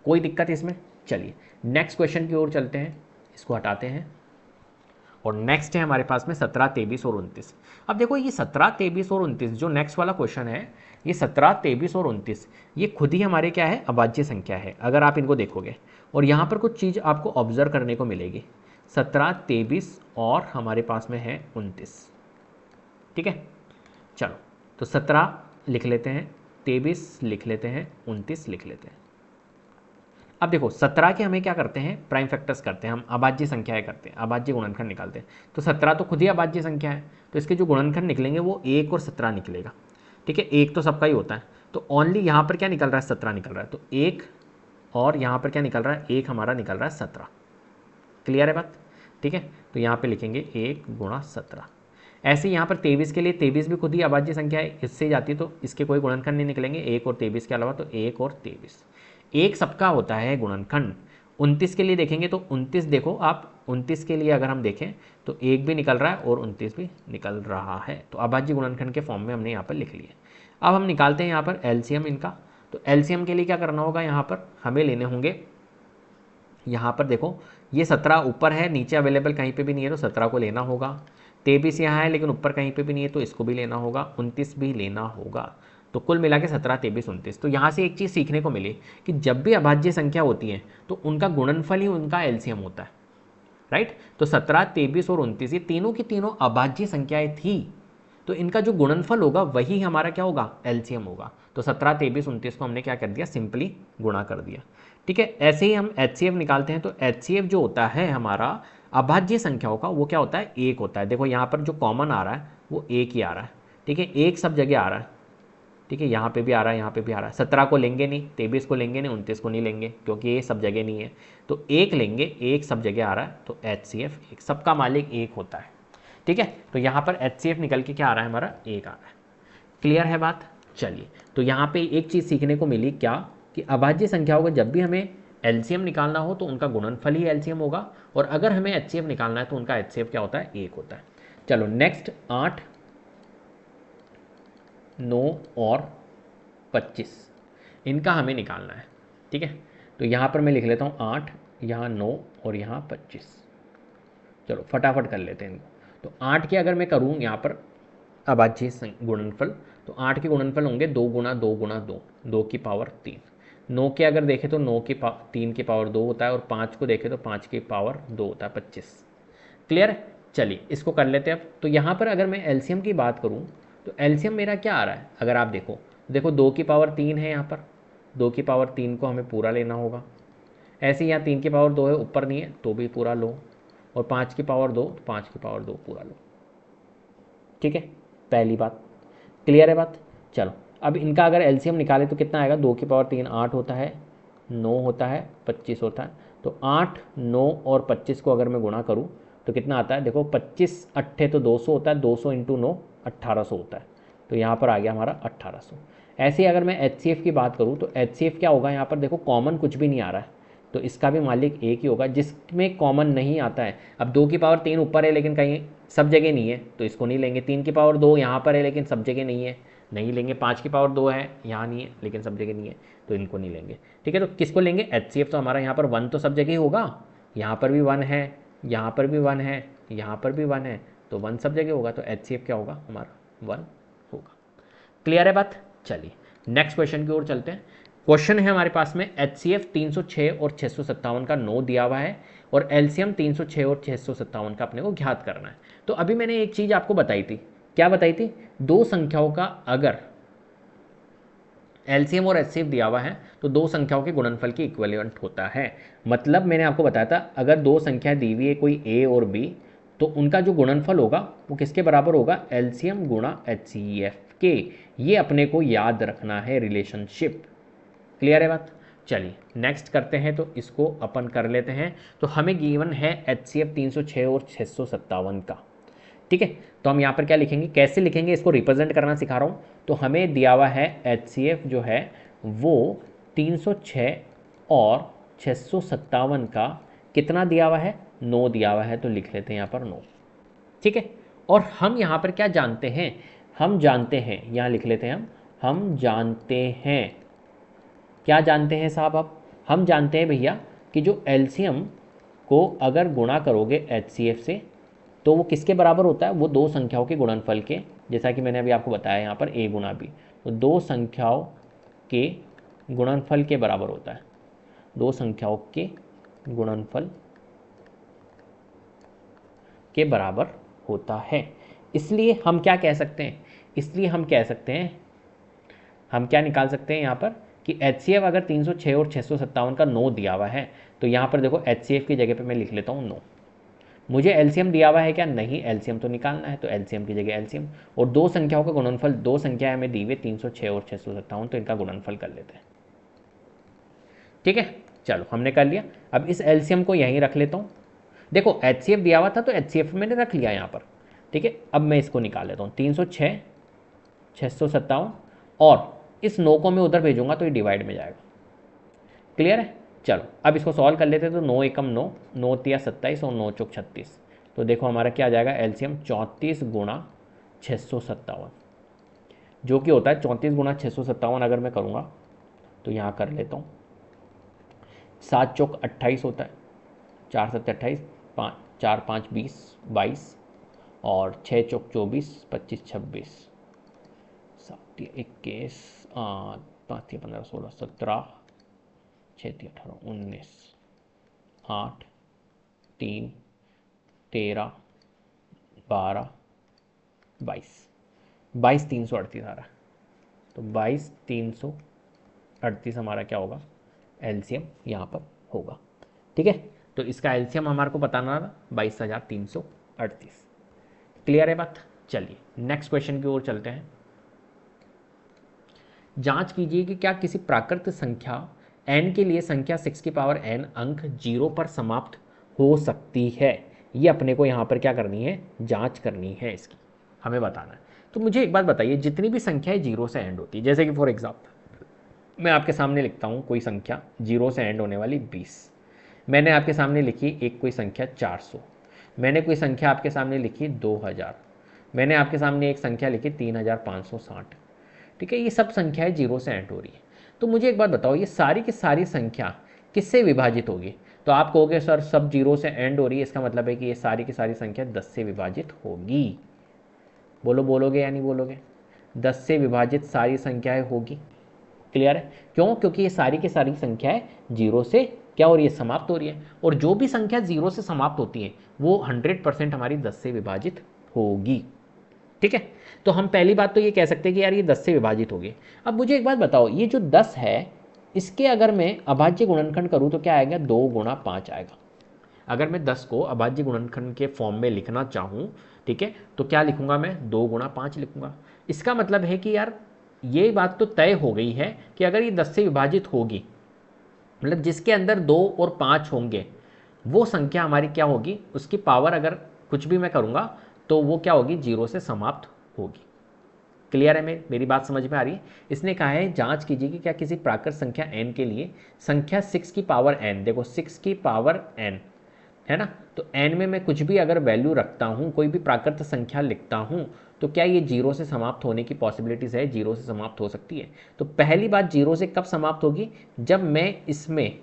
कोई दिक्कत इसमें। चलिए नेक्स्ट क्वेश्चन की ओर चलते हैं, इसको हटाते हैं। और नेक्स्ट है हमारे पास में 17 23 और 29। अब देखो ये 17 23 और 29 जो नेक्स्ट वाला क्वेश्चन है, ये 17 23 और 29 ये खुद ही हमारे क्या है, अभाज्य संख्या है अगर आप इनको देखोगे। और यहाँ पर कुछ चीज़ आपको ऑब्जर्व करने को मिलेगी। 17 23 और हमारे पास में है 29, ठीक है। चलो तो 17 लिख लेते हैं, 23 लिख लेते हैं, 29 लिख लेते हैं। अब देखो 17 के हमें क्या करते हैं, प्राइम फैक्टर्स करते हैं, हम अभाज्य संख्याएं करते हैं, अभाज्य गुणनखंड निकालते हैं। तो 17 तो खुद ही अभाज्य संख्या है, तो इसके जो गुणनखंड निकलेंगे वो 1 और 17 निकलेगा। ठीक है, एक तो सबका ही होता है, तो ओनली यहाँ पर क्या निकल रहा है, 17 निकल रहा है, तो एक और यहाँ पर क्या निकल रहा है, एक हमारा निकल रहा है 17। क्लियर है बात, ठीक है। तो यहाँ पे लिखेंगे 1 गुणा 17। ऐसे यहाँ पर 23 के लिए 23 भी खुद ही अभाज्य संख्या है, इससे जाती है तो इसके कोई गुणनखंड नहीं निकलेंगे, 1 और 23 के अलावा, तो 1 और 23, एक सबका होता है गुणनखंड। 29 के लिए देखेंगे तो 29 देखो आप, 29 के लिए अगर हम देखें तो 1 भी निकल रहा है और 29 भी निकल रहा है, तो अभाज्य गुणनखंड के फॉर्म में हमने यहाँ पर लिख लिया। अब हम निकालते हैं यहाँ पर एलसीएम इनका। तो एलसीएम के लिए क्या करना होगा, यहाँ पर हमें लेने होंगे, यहाँ पर देखो ये 17 ऊपर है, नीचे अवेलेबल कहीं पे भी नहीं है, तो 17 को लेना होगा। 23 यहाँ है लेकिन ऊपर कहीं पे भी नहीं है, तो इसको भी लेना होगा। 29 भी लेना होगा। तो कुल मिला के 17, 23, 29। तो यहाँ से एक चीज़ सीखने को मिली कि जब भी अभाज्य संख्या होती है तो उनका गुणनफल ही उनका एलसीएम होता है, राइट। तो 17, 23 और 29 ये तीनों की तीनों अभाज्य संख्याएं थी, तो इनका जो गुणनफल होगा वही हमारा क्या होगा, एलसीएम होगा। तो 17, 23, 29 को हमने क्या कर दिया, सिंपली गुणा कर दिया, ठीक है। ऐसे ही हम एचसीएफ निकालते हैं, तो एचसीएफ जो होता है हमारा अभाज्य संख्याओं का, वो क्या होता है, एक होता है। देखो यहाँ पर जो कॉमन आ रहा है वो एक ही आ रहा है, ठीक है, एक सब जगह आ रहा है, ठीक है, यहाँ पे भी आ रहा है, यहाँ पे भी आ रहा है। 17 को लेंगे नहीं, 23 को लेंगे नहीं, 29 को नहीं लेंगे क्योंकि ये सब जगह नहीं है, तो एक लेंगे, एक सब जगह आ रहा है, तो एचसीएफ एक, सबका मालिक एक होता है, ठीक है। तो यहाँ पर एचसीएफ निकल के क्या आ रहा है, हमारा एक आ रहा है। क्लियर है बात, चलिए। तो यहाँ पे एक चीज़ सीखने को मिली क्या, कि अभाज्य संख्याओं का जब भी हमें एलसीएम निकालना हो तो उनका गुणनफल ही एलसीएम होगा, और अगर हमें एचसीएफ निकालना है तो उनका एचसीएफ क्या होता है, एक होता है। चलो नेक्स्ट 8, 9 और 25 इनका हमें निकालना है, ठीक है। तो यहाँ पर मैं लिख लेता हूँ 8, यहाँ 9 और यहाँ 25। चलो फटाफट कर लेते हैं इनको। तो 8 के अगर मैं करूँ यहाँ पर अभाज्य गुणनफल, तो 8 के गुणनफल होंगे 2 गुणा 2 गुणा 2, 2 की पावर 3। 9 के अगर देखें तो 3 की पावर 2 होता है, और 5 को देखें तो 5 की पावर 2 होता है, 25। क्लियर है, चलिए इसको कर लेते हैं अब। तो यहाँ पर अगर मैं एलसीएम की बात करूँ तो एलसीएम मेरा क्या आ रहा है, अगर आप देखो 2 की पावर 3 है, यहाँ पर 2 की पावर 3 को हमें पूरा लेना होगा। ऐसे ही यहाँ 3 की पावर 2 है, ऊपर नहीं है तो भी पूरा लो, और 5 की पावर 2, तो 5 की पावर 2 पूरा लो, ठीक है। पहली बात क्लियर है बात। चलो अब इनका अगर एलसीएम निकाले तो कितना आएगा, 2 की पावर 3 8 होता है, 9 होता है, 25 होता है। तो 8, 9 और 25 को अगर मैं गुणा करूँ तो कितना आता है, देखो 25 अट्ठे तो 200 होता है, 200 इंटू 9 1800 होता है, तो यहाँ पर आ गया हमारा 1800। ऐसे ही अगर मैं एचसीएफ की बात करूँ तो एचसीएफ क्या होगा, यहाँ पर देखो कॉमन कुछ भी नहीं आ रहा है, तो इसका भी मालिक एक ही होगा। जिसमें कॉमन नहीं आता है, अब 2 की पावर 3 ऊपर है लेकिन कहीं सब जगह नहीं है, तो इसको नहीं लेंगे। 3 की पावर 2 यहाँ पर है लेकिन सब जगह नहीं है, नहीं लेंगे। 5 की पावर 2 है, यहाँ नहीं है लेकिन सब जगह नहीं है, तो इनको नहीं लेंगे, ठीक है। तो किसको लेंगे, एचसीएफ। तो हमारा यहाँ पर 1 तो सब जगह ही होगा, यहाँ पर भी 1 है, यहाँ पर भी 1 है, यहाँ पर भी 1 है, तो 1 सब जगह होगा, तो एचसीएफ क्या होगा, हमारा 1 होगा। क्लियर है बात, चलिए नेक्स्ट क्वेश्चन की ओर चलते हैं। क्वेश्चन है हमारे पास में एचसीएफ 306 और 657 का 9 दिया हुआ है, और एलसीएम 306 और 657 का अपने को ज्ञात करना है। तो अभी मैंने एक चीज़ आपको बताई थी, क्या बताई थी, दो संख्याओं का अगर एलसीएम और एचसीएफ दिया हुआ है तो दो संख्याओं के गुणनफल की इक्विवेलेंट होता है। मतलब मैंने आपको बताया था, अगर दो संख्या दी हुई है कोई ए और बी, तो उनका जो गुणनफल होगा वो किसके बराबर होगा, एलसीएम गुणा एचसीएफ के। ये अपने को याद रखना है रिलेशनशिप। क्लियर है बात, चलिए नेक्स्ट करते हैं। तो इसको अपन कर लेते हैं। तो हमें गिवन है एचसीएफ 306 और 657 का, ठीक है। तो हम यहाँ पर क्या लिखेंगे, कैसे लिखेंगे, इसको रिप्रेजेंट करना सिखा रहा हूँ। तो हमें दिया हुआ है एचसीएफ जो है वो 306 और 657 का कितना दिया हुआ है, 9 दिया हुआ है, तो लिख लेते हैं यहाँ पर 9, ठीक है। और हम यहाँ पर क्या जानते हैं, हम जानते हैं, यहाँ लिख लेते हैं हम जानते हैं, क्या जानते हैं साहब, अब हम जानते हैं भैया कि जो एलसीएम को अगर गुणा करोगे एचसीएफ से तो वो किसके बराबर होता है, वो दो संख्याओं के गुणनफल के, जैसा कि मैंने अभी आपको बताया यहाँ पर ए गुणा बी, तो दो संख्याओं के गुणनफल के बराबर होता है, दो संख्याओं के गुणनफल के बराबर होता है। इसलिए हम क्या कह सकते हैं, इसलिए हम कह सकते हैं, हम क्या निकाल सकते हैं यहाँ पर कि एचसीएफ अगर 306 और 657 का 9 दिया हुआ है, तो यहाँ पर देखो एचसीएफ की जगह पे मैं लिख लेता हूँ 9। मुझे एलसीएम दिया हुआ है क्या? नहीं, एलसीएम तो निकालना है, तो एलसीएम की जगह एलसीएम। और दो संख्याओं का गुणनफल, दो संख्या हमें दी हुई 306 और 657, तो इनका गुणनफल कर लेते हैं। ठीक है, चलो हमने कर लिया। अब इस एलसीएम को यहीं रख लेता हूँ। देखो एचसीएफ दिया हुआ था तो एचसीएफ मैंने रख लिया यहाँ पर। ठीक है, अब मैं इसको निकाल लेता हूँ। 306, 657 और इस 9 को मैं उधर भेजूंगा तो ये डिवाइड में जाएगा। क्लियर है? चलो अब इसको सॉल्व कर लेते हैं। तो 9 एकम 9, 9 तिया 27 और 9 चौक 36। तो देखो हमारा क्या आ जाएगा एलसीएम 34 गुणा 657, जो कि होता है 34 गुणा 657। अगर मैं करूँगा तो यहाँ कर लेता हूँ, 7 चौक 28 होता है, 4 7 28, 5 4 5 20 22 और 6 चौक 24 25 26 7 21 5 15 16 17 6 18 19 8 3 13 12 22 22 338 आ रहा है। तो 22 338 हमारा क्या होगा एलसीएम यहाँ पर होगा। ठीक है, तो इसका एलसीएम हमारे को बताना था 22,338। क्लियर है बात? चलिए नेक्स्ट क्वेश्चन की ओर चलते हैं। जांच कीजिए कि क्या किसी प्राकृत संख्या n के लिए संख्या 6 की पावर n अंक 0 पर समाप्त हो सकती है। ये अपने को यहाँ पर क्या करनी है, जांच करनी है, इसकी हमें बताना है। तो मुझे एक बात बताइए, जितनी भी संख्याएं 0 से एंड होती है, जैसे कि फॉर एग्जाम्पल मैं आपके सामने लिखता हूँ कोई संख्या 0 से एंड होने वाली 20, मैंने आपके सामने लिखी एक कोई संख्या 400, मैंने कोई संख्या आपके सामने लिखी 2000, मैंने आपके सामने एक संख्या लिखी 3560। ठीक है, ये सब संख्याएं 0 से एंड हो रही है। तो मुझे एक बात बताओ, ये सारी की सारी संख्या किससे विभाजित होगी? तो आप कहोगे सर सब 0 से एंड हो रही है, इसका मतलब है कि ये सारी की सारी संख्या 10 से विभाजित होगी। बोलोगे या नहीं बोलोगे? 10 से विभाजित सारी संख्याएं होगी। क्लियर है? क्यों? क्योंकि ये सारी की सारी संख्याएं 0 से क्या हो रही है, समाप्त हो रही है। और जो भी संख्या 0 से समाप्त होती है वो 100% हमारी 10 से विभाजित होगी। ठीक है, तो हम पहली बात तो ये कह सकते हैं कि यार ये 10 से विभाजित होगी। अब मुझे एक बात बताओ, ये जो 10 है इसके अगर मैं अभाज्य गुणनखंड करूँ तो क्या आएगा, 2 गुणा 5 आएगा। अगर मैं 10 को अभाज्य गुणनखंड के फॉर्म में लिखना चाहूँ, ठीक है, तो क्या लिखूंगा मैं, 2 गुणा 5 लिखूंगा। इसका मतलब है कि यार ये बात तो तय हो गई है कि अगर ये 10 से विभाजित होगी, मतलब जिसके अंदर 2 और 5 होंगे वो संख्या हमारी क्या होगी, उसकी पावर अगर कुछ भी मैं करूँगा तो वो क्या होगी, 0 से समाप्त होगी। क्लियर है? मेरी बात समझ में आ रही है? इसने कहा है जांच कीजिए कि क्या किसी प्राकृत संख्या n के लिए संख्या 6 की पावर n, देखो 6 की पावर n है ना, तो n में मैं कुछ भी अगर वैल्यू रखता हूँ, कोई भी प्राकृत संख्या लिखता हूँ, तो क्या ये 0 से समाप्त होने की पॉसिबिलिटीज़ है, 0 से समाप्त हो सकती है। तो पहली बात 0 से कब समाप्त होगी, जब मैं इसमें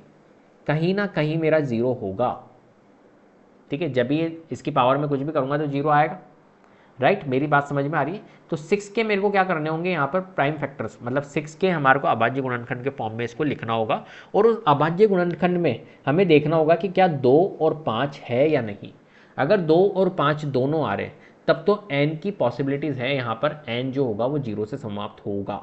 कहीं ना कहीं मेरा 0 होगा। ठीक है, जब ये इसकी पावर में कुछ भी करूँगा तो 0 आएगा। राइट, मेरी बात समझ में आ रही है? तो 6 के मेरे को क्या करने होंगे यहाँ पर प्राइम फैक्टर्स, मतलब 6 के हमारे को अभाज्य गुणनखंड के फॉर्म में इसको लिखना होगा। और उस अभाज्य गुणनखंड में हमें देखना होगा कि क्या 2 और 5 है या नहीं। अगर 2 और 5 दोनों आ रहे तब तो n की पॉसिबिलिटीज़ है यहाँ पर, n जो होगा वो 0 से समाप्त होगा।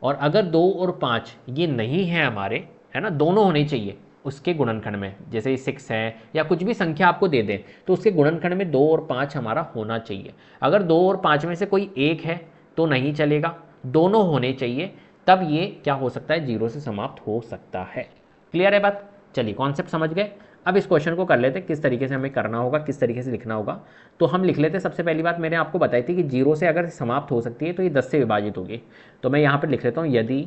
और अगर 2 और 5 ये नहीं है हमारे, है ना, दोनों होने चाहिए उसके गुणनखंड में, जैसे ये 6 है या कुछ भी संख्या आपको दे दें तो उसके गुणनखंड में 2 और 5 हमारा होना चाहिए। अगर 2 और 5 में से कोई एक है तो नहीं चलेगा, दोनों होने चाहिए, तब ये क्या हो सकता है, 0 से समाप्त हो सकता है। क्लियर है बात? चलिए कॉन्सेप्ट समझ गए। अब इस क्वेश्चन को कर लेते हैं किस तरीके से हमें करना होगा, किस तरीके से लिखना होगा। तो हम लिख लेते हैं, सबसे पहली बात मैंने आपको बताई थी कि 0 से अगर समाप्त हो सकती है तो ये 10 से विभाजित होगी। तो मैं यहाँ पर लिख लेता हूँ यदि,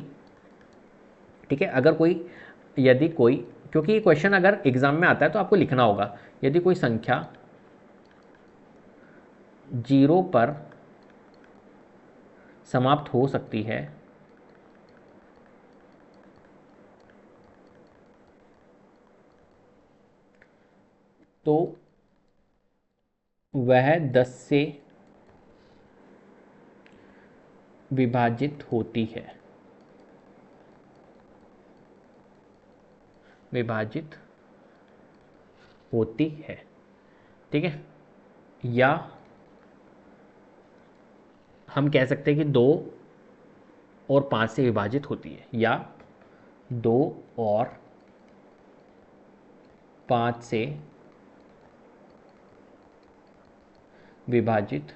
ठीक है, अगर कोई, यदि कोई, क्योंकि ये क्वेश्चन अगर एग्जाम में आता है तो आपको लिखना होगा, यदि कोई संख्या 0 पर समाप्त हो सकती है तो वह 10 से विभाजित होती है, विभाजित होती है। ठीक है, या हम कह सकते हैं कि 2 और 5 से विभाजित होती है, या 2 और 5 से विभाजित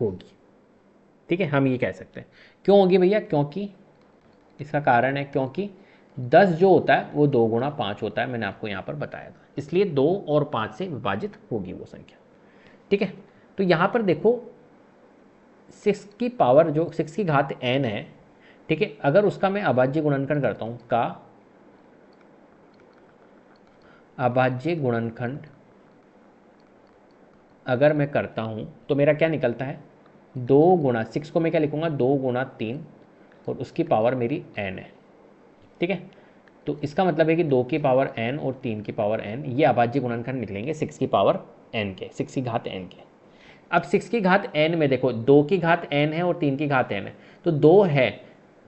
होगी। ठीक है, हम ये कह सकते हैं। क्यों होगी भैया? क्योंकि इसका कारण है क्योंकि 10 जो होता है वो 2 गुणा 5 होता है, मैंने आपको यहाँ पर बताया था, इसलिए 2 और 5 से विभाजित होगी वो संख्या। ठीक है, तो यहाँ पर देखो 6 की पावर जो 6 की घात n है, ठीक है, अगर उसका मैं अभाज्य गुणनखंड करता हूँ, का अभाज्य गुणनखंड अगर मैं करता हूँ तो मेरा क्या निकलता है? 2 गुणा 6 को मैं क्या लिखूँगा? 2 गुणा 3 और उसकी पावर मेरी n है। ठीक है, तो इसका मतलब है कि 2 की पावर n और 3 की पावर n, ये अभाज्य गुणनखंड निकलेंगे 6 की पावर n के, 6 की घात n के। अब 6 की घात n में देखो 2 की घात n है और 3 की घात n है, तो 2 है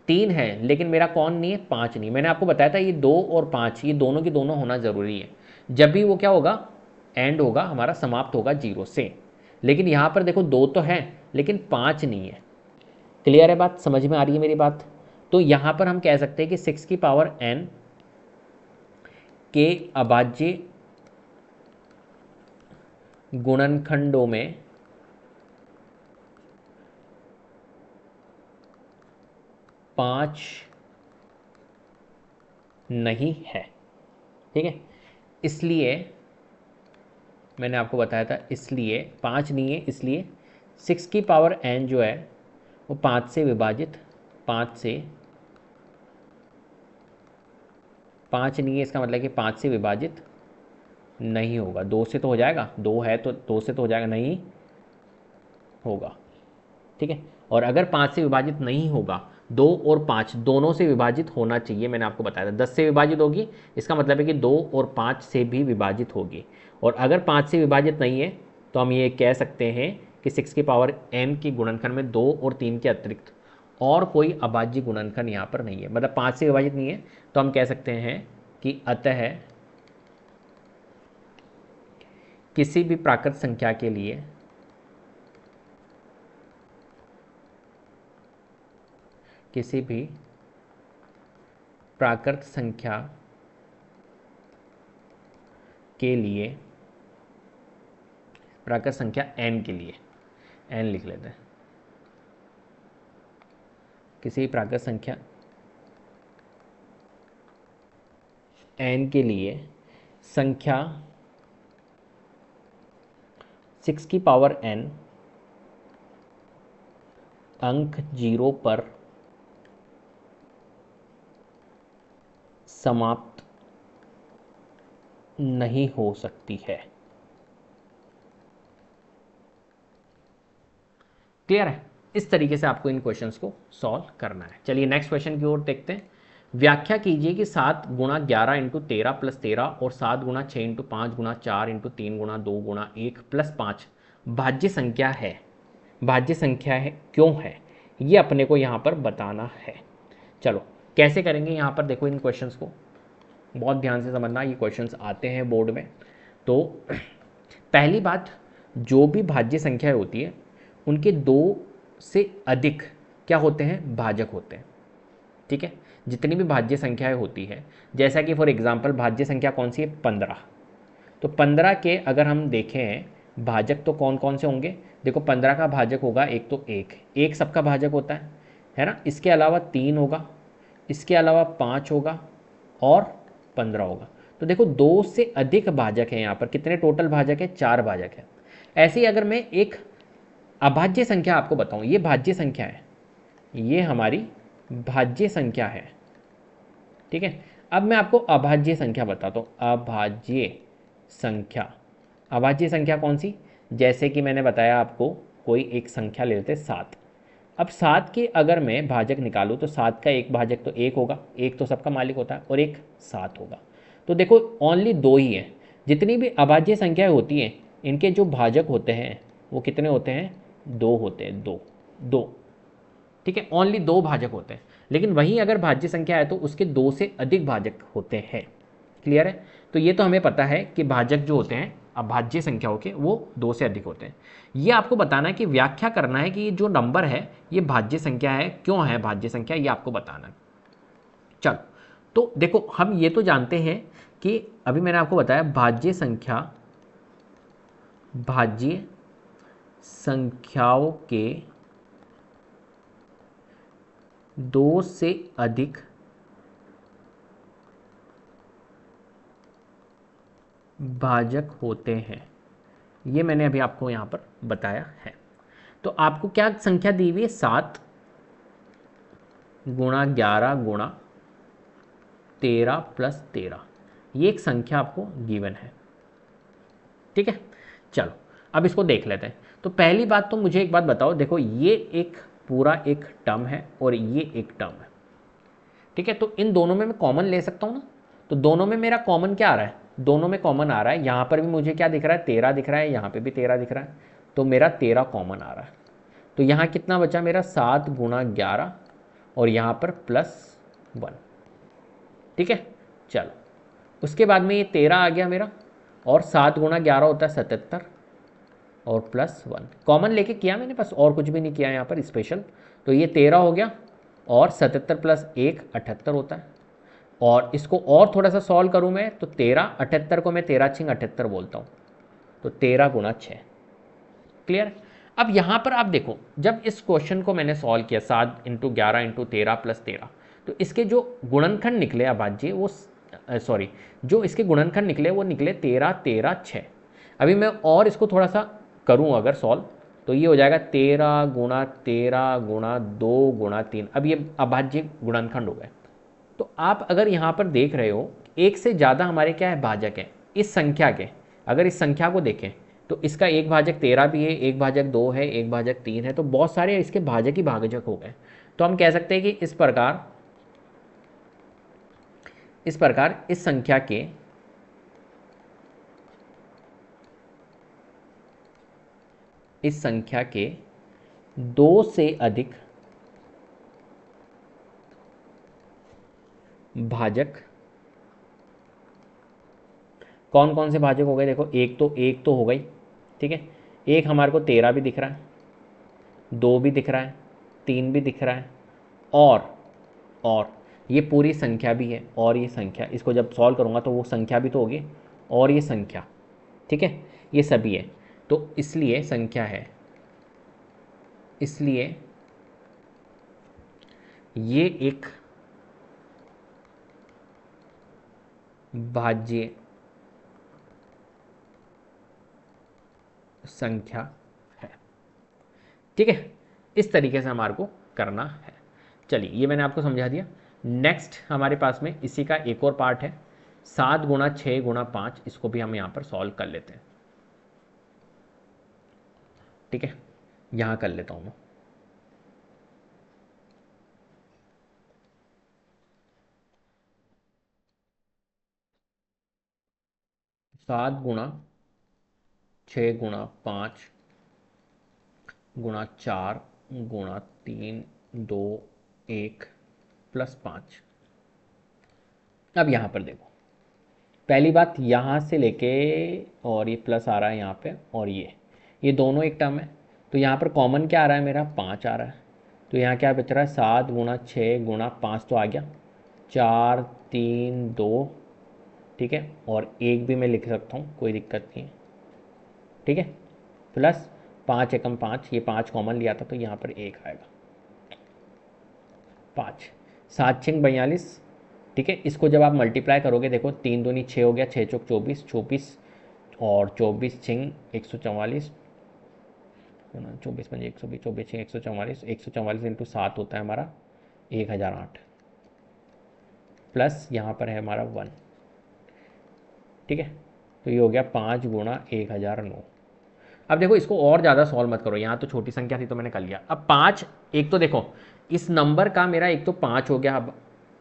3 है, लेकिन मेरा कौन नहीं है? 5 नहीं। मैंने आपको बताया था ये 2 और 5 ये दोनों की दोनों होना ज़रूरी है, जब भी वो क्या होगा? एंड होगा हमारा, समाप्त होगा 0 से। लेकिन यहाँ पर देखो 2 तो है लेकिन 5 नहीं है। क्लियर है बात? समझ में आ रही है मेरी बात? तो यहाँ पर हम कह सकते हैं कि 6 की पावर n के अभाज्य गुणनखंडों में पाँच नहीं है। ठीक है, इसलिए मैंने आपको बताया था, इसलिए 5 नहीं है, इसलिए 6 की पावर n जो है वो 5 से विभाजित, 5 से 5 नहीं है, इसका मतलब कि 5 से विभाजित नहीं होगा। 2 से तो हो जाएगा, 2 है तो 2 से तो हो जाएगा, नहीं होगा। ठीक है, और अगर 5 से विभाजित नहीं होगा, 2 और 5 दोनों से विभाजित होना चाहिए। मैंने आपको बताया था 10 से विभाजित होगी, इसका मतलब है कि 2 और 5 से भी विभाजित होगी। और अगर 5 से विभाजित नहीं है तो हम ये कह सकते हैं कि 6 की पावर n की गुणनखंड में 2 और 3 के अतिरिक्त और कोई अभाज्य गुणनखंड यहाँ पर नहीं है, मतलब 5 से विभाजित नहीं है, तो हम कह सकते हैं कि अतः किसी भी प्राकृत संख्या के लिए किसी भी प्राकृत संख्या के लिए, प्राकृत संख्या n के लिए, n लिख लेते हैं, किसी प्राकृत संख्या n के लिए संख्या 6 की पावर n अंक 0 पर समाप्त नहीं हो सकती है। क्लियर है? इस तरीके से आपको इन क्वेश्चंस को सॉल्व करना है। चलिए नेक्स्ट क्वेश्चन की ओर देखते हैं। व्याख्या कीजिए कि 7 गुणा 11 इंटू 13 प्लस 13 और 7 गुणा 6 इंटू 5 गुणा 4 इंटू 3 गुणा 2 गुणा 1 प्लस 5 भाज्य संख्या है। भाज्य संख्या है क्यों है, ये अपने को यहाँ पर बताना है। चलो कैसे करेंगे, यहाँ पर देखो इन क्वेश्चंस को बहुत ध्यान से समझना, ये क्वेश्चंस आते हैं बोर्ड में। तो पहली बात, जो भी भाज्य संख्या होती है उनके 2 से अधिक क्या होते हैं? भाजक होते हैं। ठीक है, जितनी भी भाज्य संख्याएं होती है, जैसा कि फॉर एग्जांपल भाज्य संख्या कौन सी है? 15। तो 15 के अगर हम देखें भाजक तो कौन कौन से होंगे? देखो 15 का भाजक होगा एक तो एक सबका भाजक होता है ना। इसके अलावा 3 होगा, इसके अलावा 5 होगा और 15 होगा। तो देखो 2 से अधिक भाजक है। यहाँ पर कितने टोटल भाजक है? 4 भाजक है। ऐसे ही अगर मैं एक अभाज्य संख्या आपको बताऊं, ये भाज्य संख्या है, ये हमारी भाज्य संख्या है। ठीक है, अब मैं आपको अभाज्य संख्या बताता हूँ। अभाज्य संख्या, अभाज्य संख्या कौन सी? जैसे कि मैंने बताया आपको, कोई एक संख्या ले लेते 7। अब 7 के अगर मैं भाजक निकालूँ तो 7 का एक भाजक तो 1 होगा, एक तो सबका मालिक होता है, और एक 7 होगा। तो देखो ओनली 2 ही है। जितनी भी अभाज्य संख्याएं होती हैं इनके जो भाजक होते हैं वो कितने होते हैं? 2 होते हैं, 2 2। ठीक है, ओनली 2 भाजक होते हैं। लेकिन वहीं अगर भाज्य संख्या है तो उसके 2 से अधिक भाजक होते हैं। क्लियर है? तो ये तो हमें पता है कि भाजक जो होते हैं अभाज्य संख्याओं के वो 2 से अधिक होते हैं। ये आपको बताना है कि व्याख्या करना है कि ये जो नंबर है ये भाज्य संख्या है, क्यों है भाज्य संख्या, ये आपको बताना है। चलो तो देखो हम ये तो जानते हैं कि अभी मैंने आपको बताया भाज्य संख्या भाज्य संख्याओं के दो से अधिक भाजक होते हैं। ये मैंने अभी आपको यहाँ पर बताया है। तो आपको क्या संख्या दी हुई है? 7 गुणा 11 गुणा 13 प्लस 13, ये एक संख्या आपको गिवन है। ठीक है, चलो अब इसको देख लेते हैं। तो पहली बात तो मुझे एक बात बताओ, देखो ये एक पूरा एक टर्म है और ये एक टर्म है। ठीक है, तो इन दोनों में मैं कॉमन ले सकता हूँ ना। तो दोनों में मेरा कॉमन क्या आ रहा है? दोनों में कॉमन आ रहा है, यहाँ पर भी मुझे क्या दिख रहा है? 13 दिख रहा है, यहाँ पे भी 13 दिख रहा है। तो मेरा 13 कॉमन आ रहा है। तो यहाँ कितना बचा मेरा? 7 गुणा 11 और यहाँ पर +1। ठीक है, चलो उसके बाद में ये 13 आ गया मेरा, और 7 गुणा 11 होता है 77 और +1 कॉमन लेके किया मैंने, बस और कुछ भी नहीं किया यहाँ पर स्पेशल। तो ये 13 हो गया और 77 + 1 78 होता है। और इसको और थोड़ा सा सॉल्व करूँ मैं तो 13 78 को मैं 13 छिंग 78 बोलता हूँ। तो 13 गुणा 6। क्लियर? अब यहाँ पर आप देखो, जब इस क्वेश्चन को मैंने सॉल्व किया 7 × 11 × 13 + 13, तो इसके जो गुणनखंड निकले अभाज्य वो सॉरी जो इसके गुणनखंड निकले वो निकले 13 13 6। अभी मैं और इसको थोड़ा सा करूँ अगर सॉल्व, तो ये हो जाएगा 13 गुणा 13 गुणा 2 गुणा 3। अब ये अभाज्य गुणनखंड हो गए। तो आप अगर यहाँ पर देख रहे हो एक से ज़्यादा हमारे क्या है? भाजक हैं इस संख्या के। अगर इस संख्या को देखें तो इसका एक भाजक 13 भी है, एक भाजक 2 है, एक भाजक 3 है, तो बहुत सारे इसके भाजक ही भाजक हो गए। तो हम कह सकते हैं कि इस प्रकार इस संख्या के दो से अधिक भाजक कौन कौन से भाजक हो गए? देखो एक तो हो गई। ठीक है, एक हमारे को 13 भी दिख रहा है, 2 भी दिख रहा है, 3 भी दिख रहा है, और ये पूरी संख्या भी है, और ये संख्या, इसको जब सॉल्व करूँगा तो वो संख्या भी तो होगी, और ये संख्या। ठीक है, ये सभी है। तो इसलिए संख्या है, इसलिए ये एक भाज्य संख्या है। ठीक है, इस तरीके से हमारे को करना है। चलिए ये मैंने आपको समझा दिया। नेक्स्ट हमारे पास में इसी का एक और पार्ट है, 7 गुणा 6 गुणा 5। इसको भी हम यहाँ पर सॉल्व कर लेते हैं। ठीक है, यहाँ कर लेता हूँ मैं। 7 गुणा 6 गुणा 5 गुणा 4 गुणा 3 2 1 +5। अब यहाँ पर देखो, पहली बात यहाँ से लेके और ये प्लस आ रहा है यहाँ पे, और ये दोनों एक टर्म है। तो यहाँ पर कॉमन क्या आ रहा है मेरा? 5 आ रहा है। तो यहाँ क्या बच रहा है? 7 गुणा 6 गुणा 5 तो आ गया, 4 3 2। ठीक है, और एक भी मैं लिख सकता हूँ, कोई दिक्कत नहीं है। ठीक है, प्लस 5 एकम 5, ये 5 कॉमन लिया था तो यहाँ पर 1 आएगा, 5 7 6 42। ठीक है, इसको जब आप मल्टीप्लाई करोगे, देखो 3 दूनी 6 हो गया, 6 चौक 24 24, और 24 छिंग 144, 24 5 120, 24 छिंग 144, 144 इंटू 7 होता है हमारा 1008, प्लस यहाँ पर है हमारा 1। ठीक है, तो ये हो गया 5 गुणा 1009। अब देखो इसको और ज़्यादा सॉल्व मत करो, यहाँ तो छोटी संख्या थी तो मैंने कर लिया। अब 5, एक तो देखो इस नंबर का मेरा एक तो 5 हो गया, अब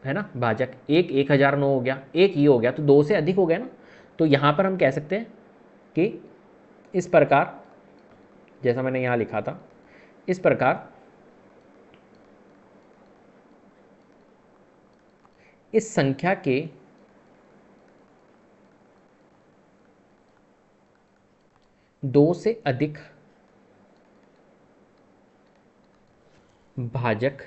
है ना भाजक, एक 1009 हो गया, एक ये हो गया, तो 2 से अधिक हो गया ना। तो यहाँ पर हम कह सकते हैं कि इस प्रकार, जैसा मैंने यहाँ लिखा था, इस प्रकार इस संख्या के दो से अधिक भाजक,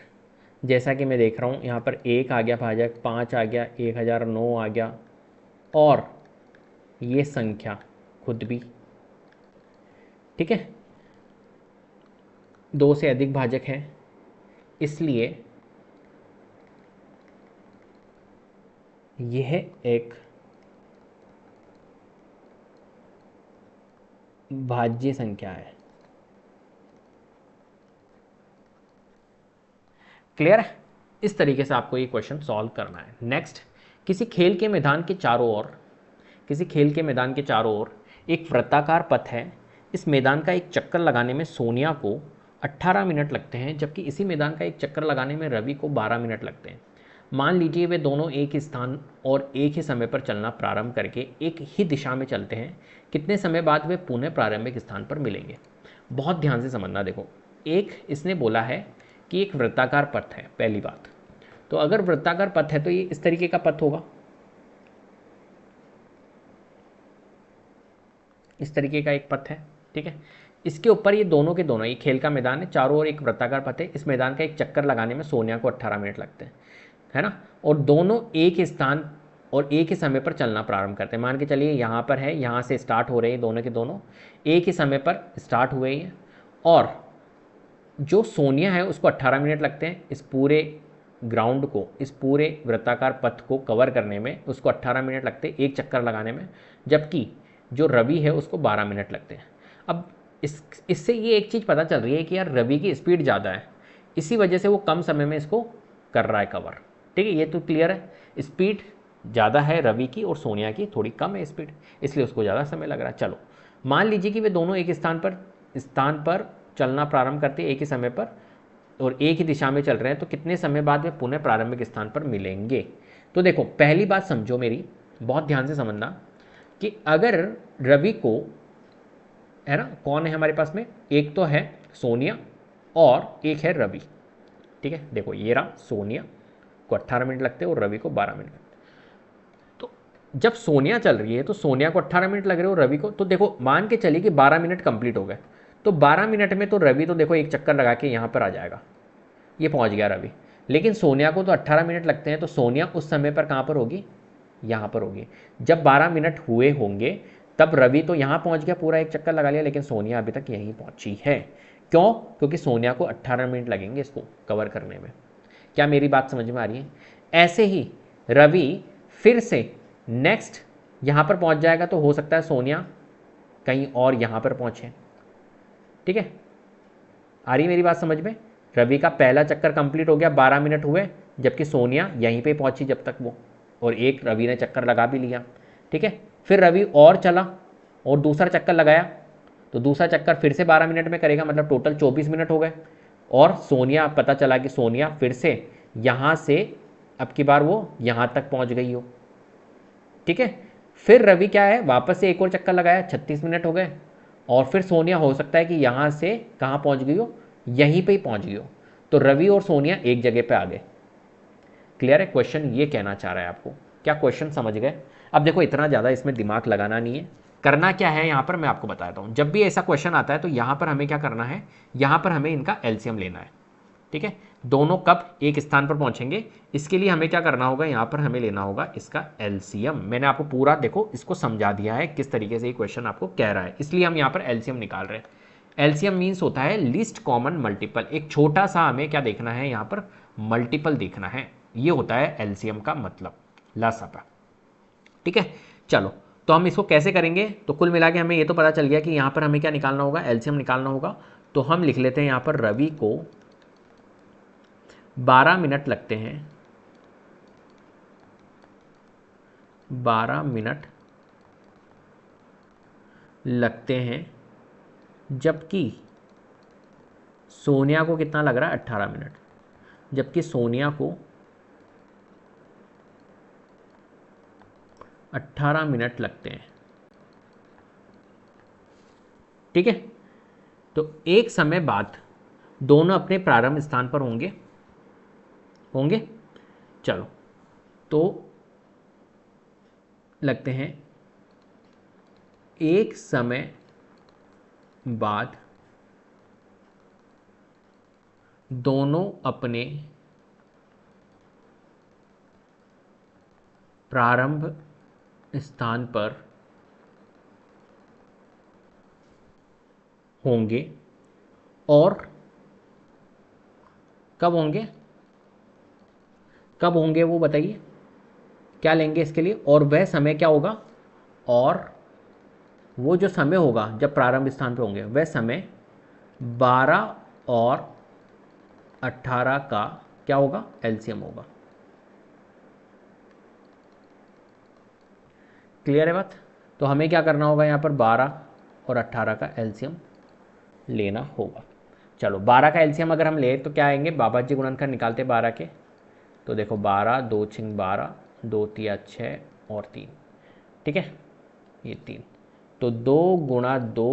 जैसा कि मैं देख रहा हूँ यहाँ पर 1 आ गया भाजक, 5 आ गया, 1009 आ गया, और ये संख्या खुद भी ठीक है, 2 से अधिक भाजक है, इसलिए यह एक भाज्य संख्या है। क्लियर है? इस तरीके से आपको ये क्वेश्चन सॉल्व करना है। नेक्स्ट, किसी खेल के मैदान के चारों ओर एक वृत्ताकार पथ है। इस मैदान का एक चक्कर लगाने में सोनिया को 18 मिनट लगते हैं, जबकि इसी मैदान का एक चक्कर लगाने में रवि को 12 मिनट लगते हैं। मान लीजिए वे दोनों एक ही स्थान और एक ही समय पर चलना प्रारंभ करके एक ही दिशा में चलते हैं। कितने समय बाद वे पुनः प्रारंभिक स्थान पर मिलेंगे? बहुत ध्यान से समझना। देखो, एक इसने बोला है कि एक वृत्ताकार पथ है, पहली बात। तो अगर वृत्ताकार पथ है तो ये इस तरीके का पथ होगा, इस तरीके का एक पथ है। ठीक है, इसके ऊपर ये दोनों के दोनों, ये खेल का मैदान है, चारों ओर एक वृत्ताकार पथ है। इस मैदान का एक चक्कर लगाने में सोनिया को 18 मिनट लगते हैं, है ना। और दोनों एक ही स्थान और एक ही समय पर चलना प्रारंभ करते हैं। मान के चलिए यहाँ पर है, यहाँ से स्टार्ट हो रहे हैं दोनों के दोनों, एक ही समय पर स्टार्ट हुए हैं। और जो सोनिया है उसको 18 मिनट लगते हैं इस पूरे ग्राउंड को, इस पूरे वृत्ताकार पथ को कवर करने में उसको 18 मिनट लगते हैं एक चक्कर लगाने में, जबकि जो रवि है उसको 12 मिनट लगते हैं। अब इससे ये एक चीज़ पता चल रही है कि यार रवि की स्पीड ज़्यादा है, इसी वजह से वो कम समय में इसको कर रहा है कवर। ठीक है, ये तो क्लियर है। स्पीड ज़्यादा है रवि की और सोनिया की थोड़ी कम है स्पीड, इसलिए उसको ज़्यादा समय लग रहा है। चलो, मान लीजिए कि वे दोनों एक स्थान पर चलना प्रारंभ करते हैं एक ही समय पर और एक ही दिशा में चल रहे हैं, तो कितने समय बाद वे पुनः प्रारंभिक स्थान पर मिलेंगे? तो देखो, पहली बात समझो मेरी, बहुत ध्यान से समझना कि अगर रवि को, है ना, कौन है हमारे पास में, एक तो है सोनिया और एक है रवि। ठीक है, देखो ये रहा, सोनिया को 18 मिनट लगते हैं और रवि को 12 मिनट लगते हैं। तो जब सोनिया चल रही है तो सोनिया को 18 मिनट लग रहे हो, रवि को, तो देखो मान के चलिए कि 12 मिनट कंप्लीट हो गए, तो 12 मिनट में तो रवि तो देखो एक चक्कर लगा के यहाँ पर आ जाएगा, ये पहुँच गया रवि। लेकिन सोनिया को तो 18 मिनट लगते हैं, तो सोनिया उस समय पर कहाँ पर होगी? यहाँ पर होगी। जब 12 मिनट हुए होंगे तब रवि तो यहाँ पहुँच गया, पूरा एक चक्कर लगा लिया, लेकिन सोनिया अभी तक यहीं पहुँची है। क्यों? क्योंकि सोनिया को 18 मिनट लगेंगे इसको कवर करने में। क्या मेरी बात समझ में आ रही है? ऐसे ही रवि फिर से नेक्स्ट यहाँ पर पहुँच जाएगा, तो हो सकता है सोनिया कहीं और यहाँ पर पहुँचे। ठीक है, आ रही मेरी बात समझ में? रवि का पहला चक्कर कंप्लीट हो गया, 12 मिनट हुए, जबकि सोनिया यहीं पे पहुंची जब तक वो, और एक रवि ने चक्कर लगा भी लिया। ठीक है, फिर रवि और चला और दूसरा चक्कर लगाया, तो दूसरा चक्कर फिर से 12 मिनट में करेगा, मतलब टोटल 24 मिनट हो गए। और सोनिया, पता चला कि सोनिया फिर से यहाँ से अब की बार वो यहाँ तक पहुँच गई हो। ठीक है, फिर रवि क्या है, वापस से एक और चक्कर लगाया, 36 मिनट हो गए। और फिर सोनिया हो सकता है कि यहाँ से कहाँ पहुँच गई हो, यहीं पे ही पहुँच गई हो। तो रवि और सोनिया एक जगह पे आ गए। क्लियर है? क्वेश्चन ये कहना चाह रहा है आपको। क्या क्वेश्चन समझ गए? अब देखो, इतना ज़्यादा इसमें दिमाग लगाना नहीं है। करना क्या है यहाँ पर मैं आपको बताता हूँ। जब भी ऐसा क्वेश्चन आता है तो यहाँ पर हमें क्या करना है, यहाँ पर हमें इनका एलसीएम लेना है। ठीक है, दोनों कब एक स्थान पर पहुंचेंगे, इसके लिए हमें क्या करना होगा, यहाँ पर हमें लेना होगा इसका एलसीएम। मैंने आपको पूरा देखो इसको समझा दिया है किस तरीके से ये क्वेश्चन आपको कह रहा है, इसलिए हम यहाँ पर एलसीएम निकाल रहे हैं। एलसीएम मीन्स होता है लीस्ट कॉमन मल्टीपल। एक छोटा सा हमें क्या देखना है, यहाँ पर मल्टीपल देखना है, ये होता है एलसीएम का मतलब, लसापा। ठीक है, चलो, तो हम इसको कैसे करेंगे? तो कुल मिला के हमें ये तो पता चल गया कि यहाँ पर हमें क्या निकालना होगा, एलसीएम निकालना होगा। तो हम लिख लेते हैं यहाँ पर रवि को 12 मिनट लगते हैं, 12 मिनट लगते हैं, जबकि सोनिया को कितना लग रहा है, 18 मिनट, जबकि सोनिया को 18 मिनट लगते हैं। ठीक है, तो एक समय बाद दोनों अपने प्रारंभ स्थान पर होंगे होंगे चलो, तो लगते हैं एक समय बाद दोनों अपने प्रारंभ स्थान पर होंगे और कब होंगे, कब होंगे वो बताइए, क्या लेंगे इसके लिए, और वह समय क्या होगा, और वो जो समय होगा जब प्रारंभ स्थान पे होंगे वह समय 12 और 18 का क्या होगा, एलसीएम होगा। क्लियर है बात। तो हमें क्या करना होगा, यहाँ पर 12 और 18 का एलसीएम लेना होगा। चलो 12 का एलसीएम अगर हम ले तो क्या आएंगे, बाबाजी गुणनखंड निकालते 12 के, तो देखो 12 2 छिंग 12, 2 तिया 6 और 3, ठीक है, ये 3, तो 2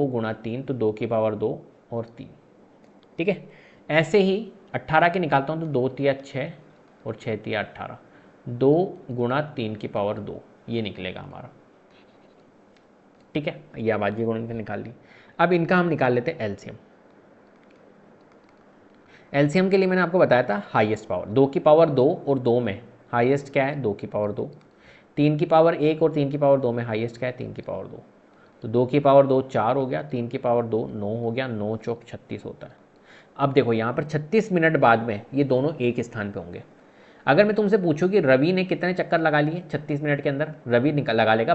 गुणा 3 तो 2 की पावर 2 और 3, ठीक है। ऐसे ही 18 के निकालता हूँ तो 2 तिया 6 और 6 तिया 18, 2 गुणा 3 की पावर 2, ये निकलेगा हमारा, ठीक है। ये आवाजी गुणनखंड निकाल ली। अब इनका हम निकाल लेते हैं एलसीएम। एलसीएम के लिए मैंने आपको बताया था हाईएस्ट पावर, 2 की पावर 2 और 2 में हाईएस्ट क्या है, 2 की पावर 2, 3 की पावर 1 और 3 की पावर 2 में हाईएस्ट क्या है, 3 की पावर 2, तो 2 की पावर 2 4 हो गया, 3 की पावर 2 9 हो गया, 9 चौक 36 होता है। अब देखो यहाँ पर 36 मिनट बाद में ये दोनों एक स्थान पे होंगे। अगर मैं तुमसे पूछूं कि रवि ने कितने चक्कर लगा लिए 36 मिनट के अंदर, रवि लगा लेगा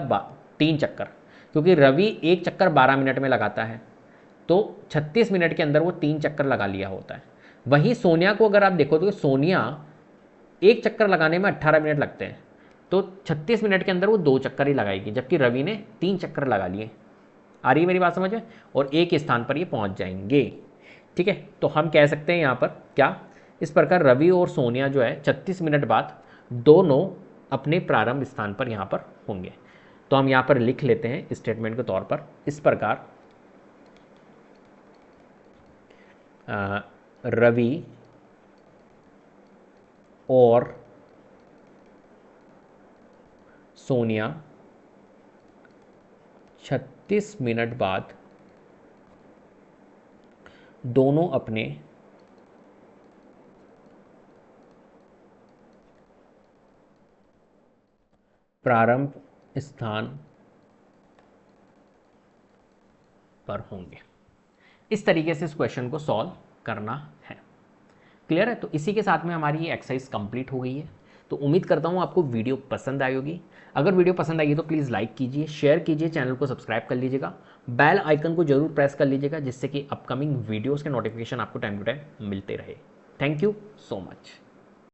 3 चक्कर, क्योंकि रवि एक चक्कर 12 मिनट में लगाता है, तो 36 मिनट के अंदर वो 3 चक्कर लगा लिया होता है। वहीं सोनिया को अगर आप देखो तो सोनिया एक चक्कर लगाने में 18 मिनट लगते हैं, तो 36 मिनट के अंदर वो 2 चक्कर ही लगाएगी, जबकि रवि ने 3 चक्कर लगा लिए। आ रही है मेरी बात समझ में, और एक स्थान पर ये पहुंच जाएंगे, ठीक है। तो हम कह सकते हैं यहाँ पर क्या, इस प्रकार रवि और सोनिया जो है 36 मिनट बाद दोनों अपने प्रारंभ स्थान पर यहाँ पर होंगे। तो हम यहाँ पर लिख लेते हैं स्टेटमेंट के तौर पर इस प्रकार, रवि और सोनिया 36 मिनट बाद दोनों अपने प्रारंभ स्थान पर होंगे। इस तरीके से इस क्वेश्चन को सॉल्व करना है। क्लियर है। तो इसी के साथ में हमारी ये एक्सरसाइज कंप्लीट हो गई है। तो उम्मीद करता हूँ आपको वीडियो पसंद आई होगी। अगर वीडियो पसंद आई है तो प्लीज़ लाइक कीजिए, शेयर कीजिए, चैनल को सब्सक्राइब कर लीजिएगा, बेल आइकन को जरूर प्रेस कर लीजिएगा, जिससे कि अपकमिंग वीडियोज़ के नोटिफिकेशन आपको टाइम टू टाइम मिलते रहे। Thank you so much.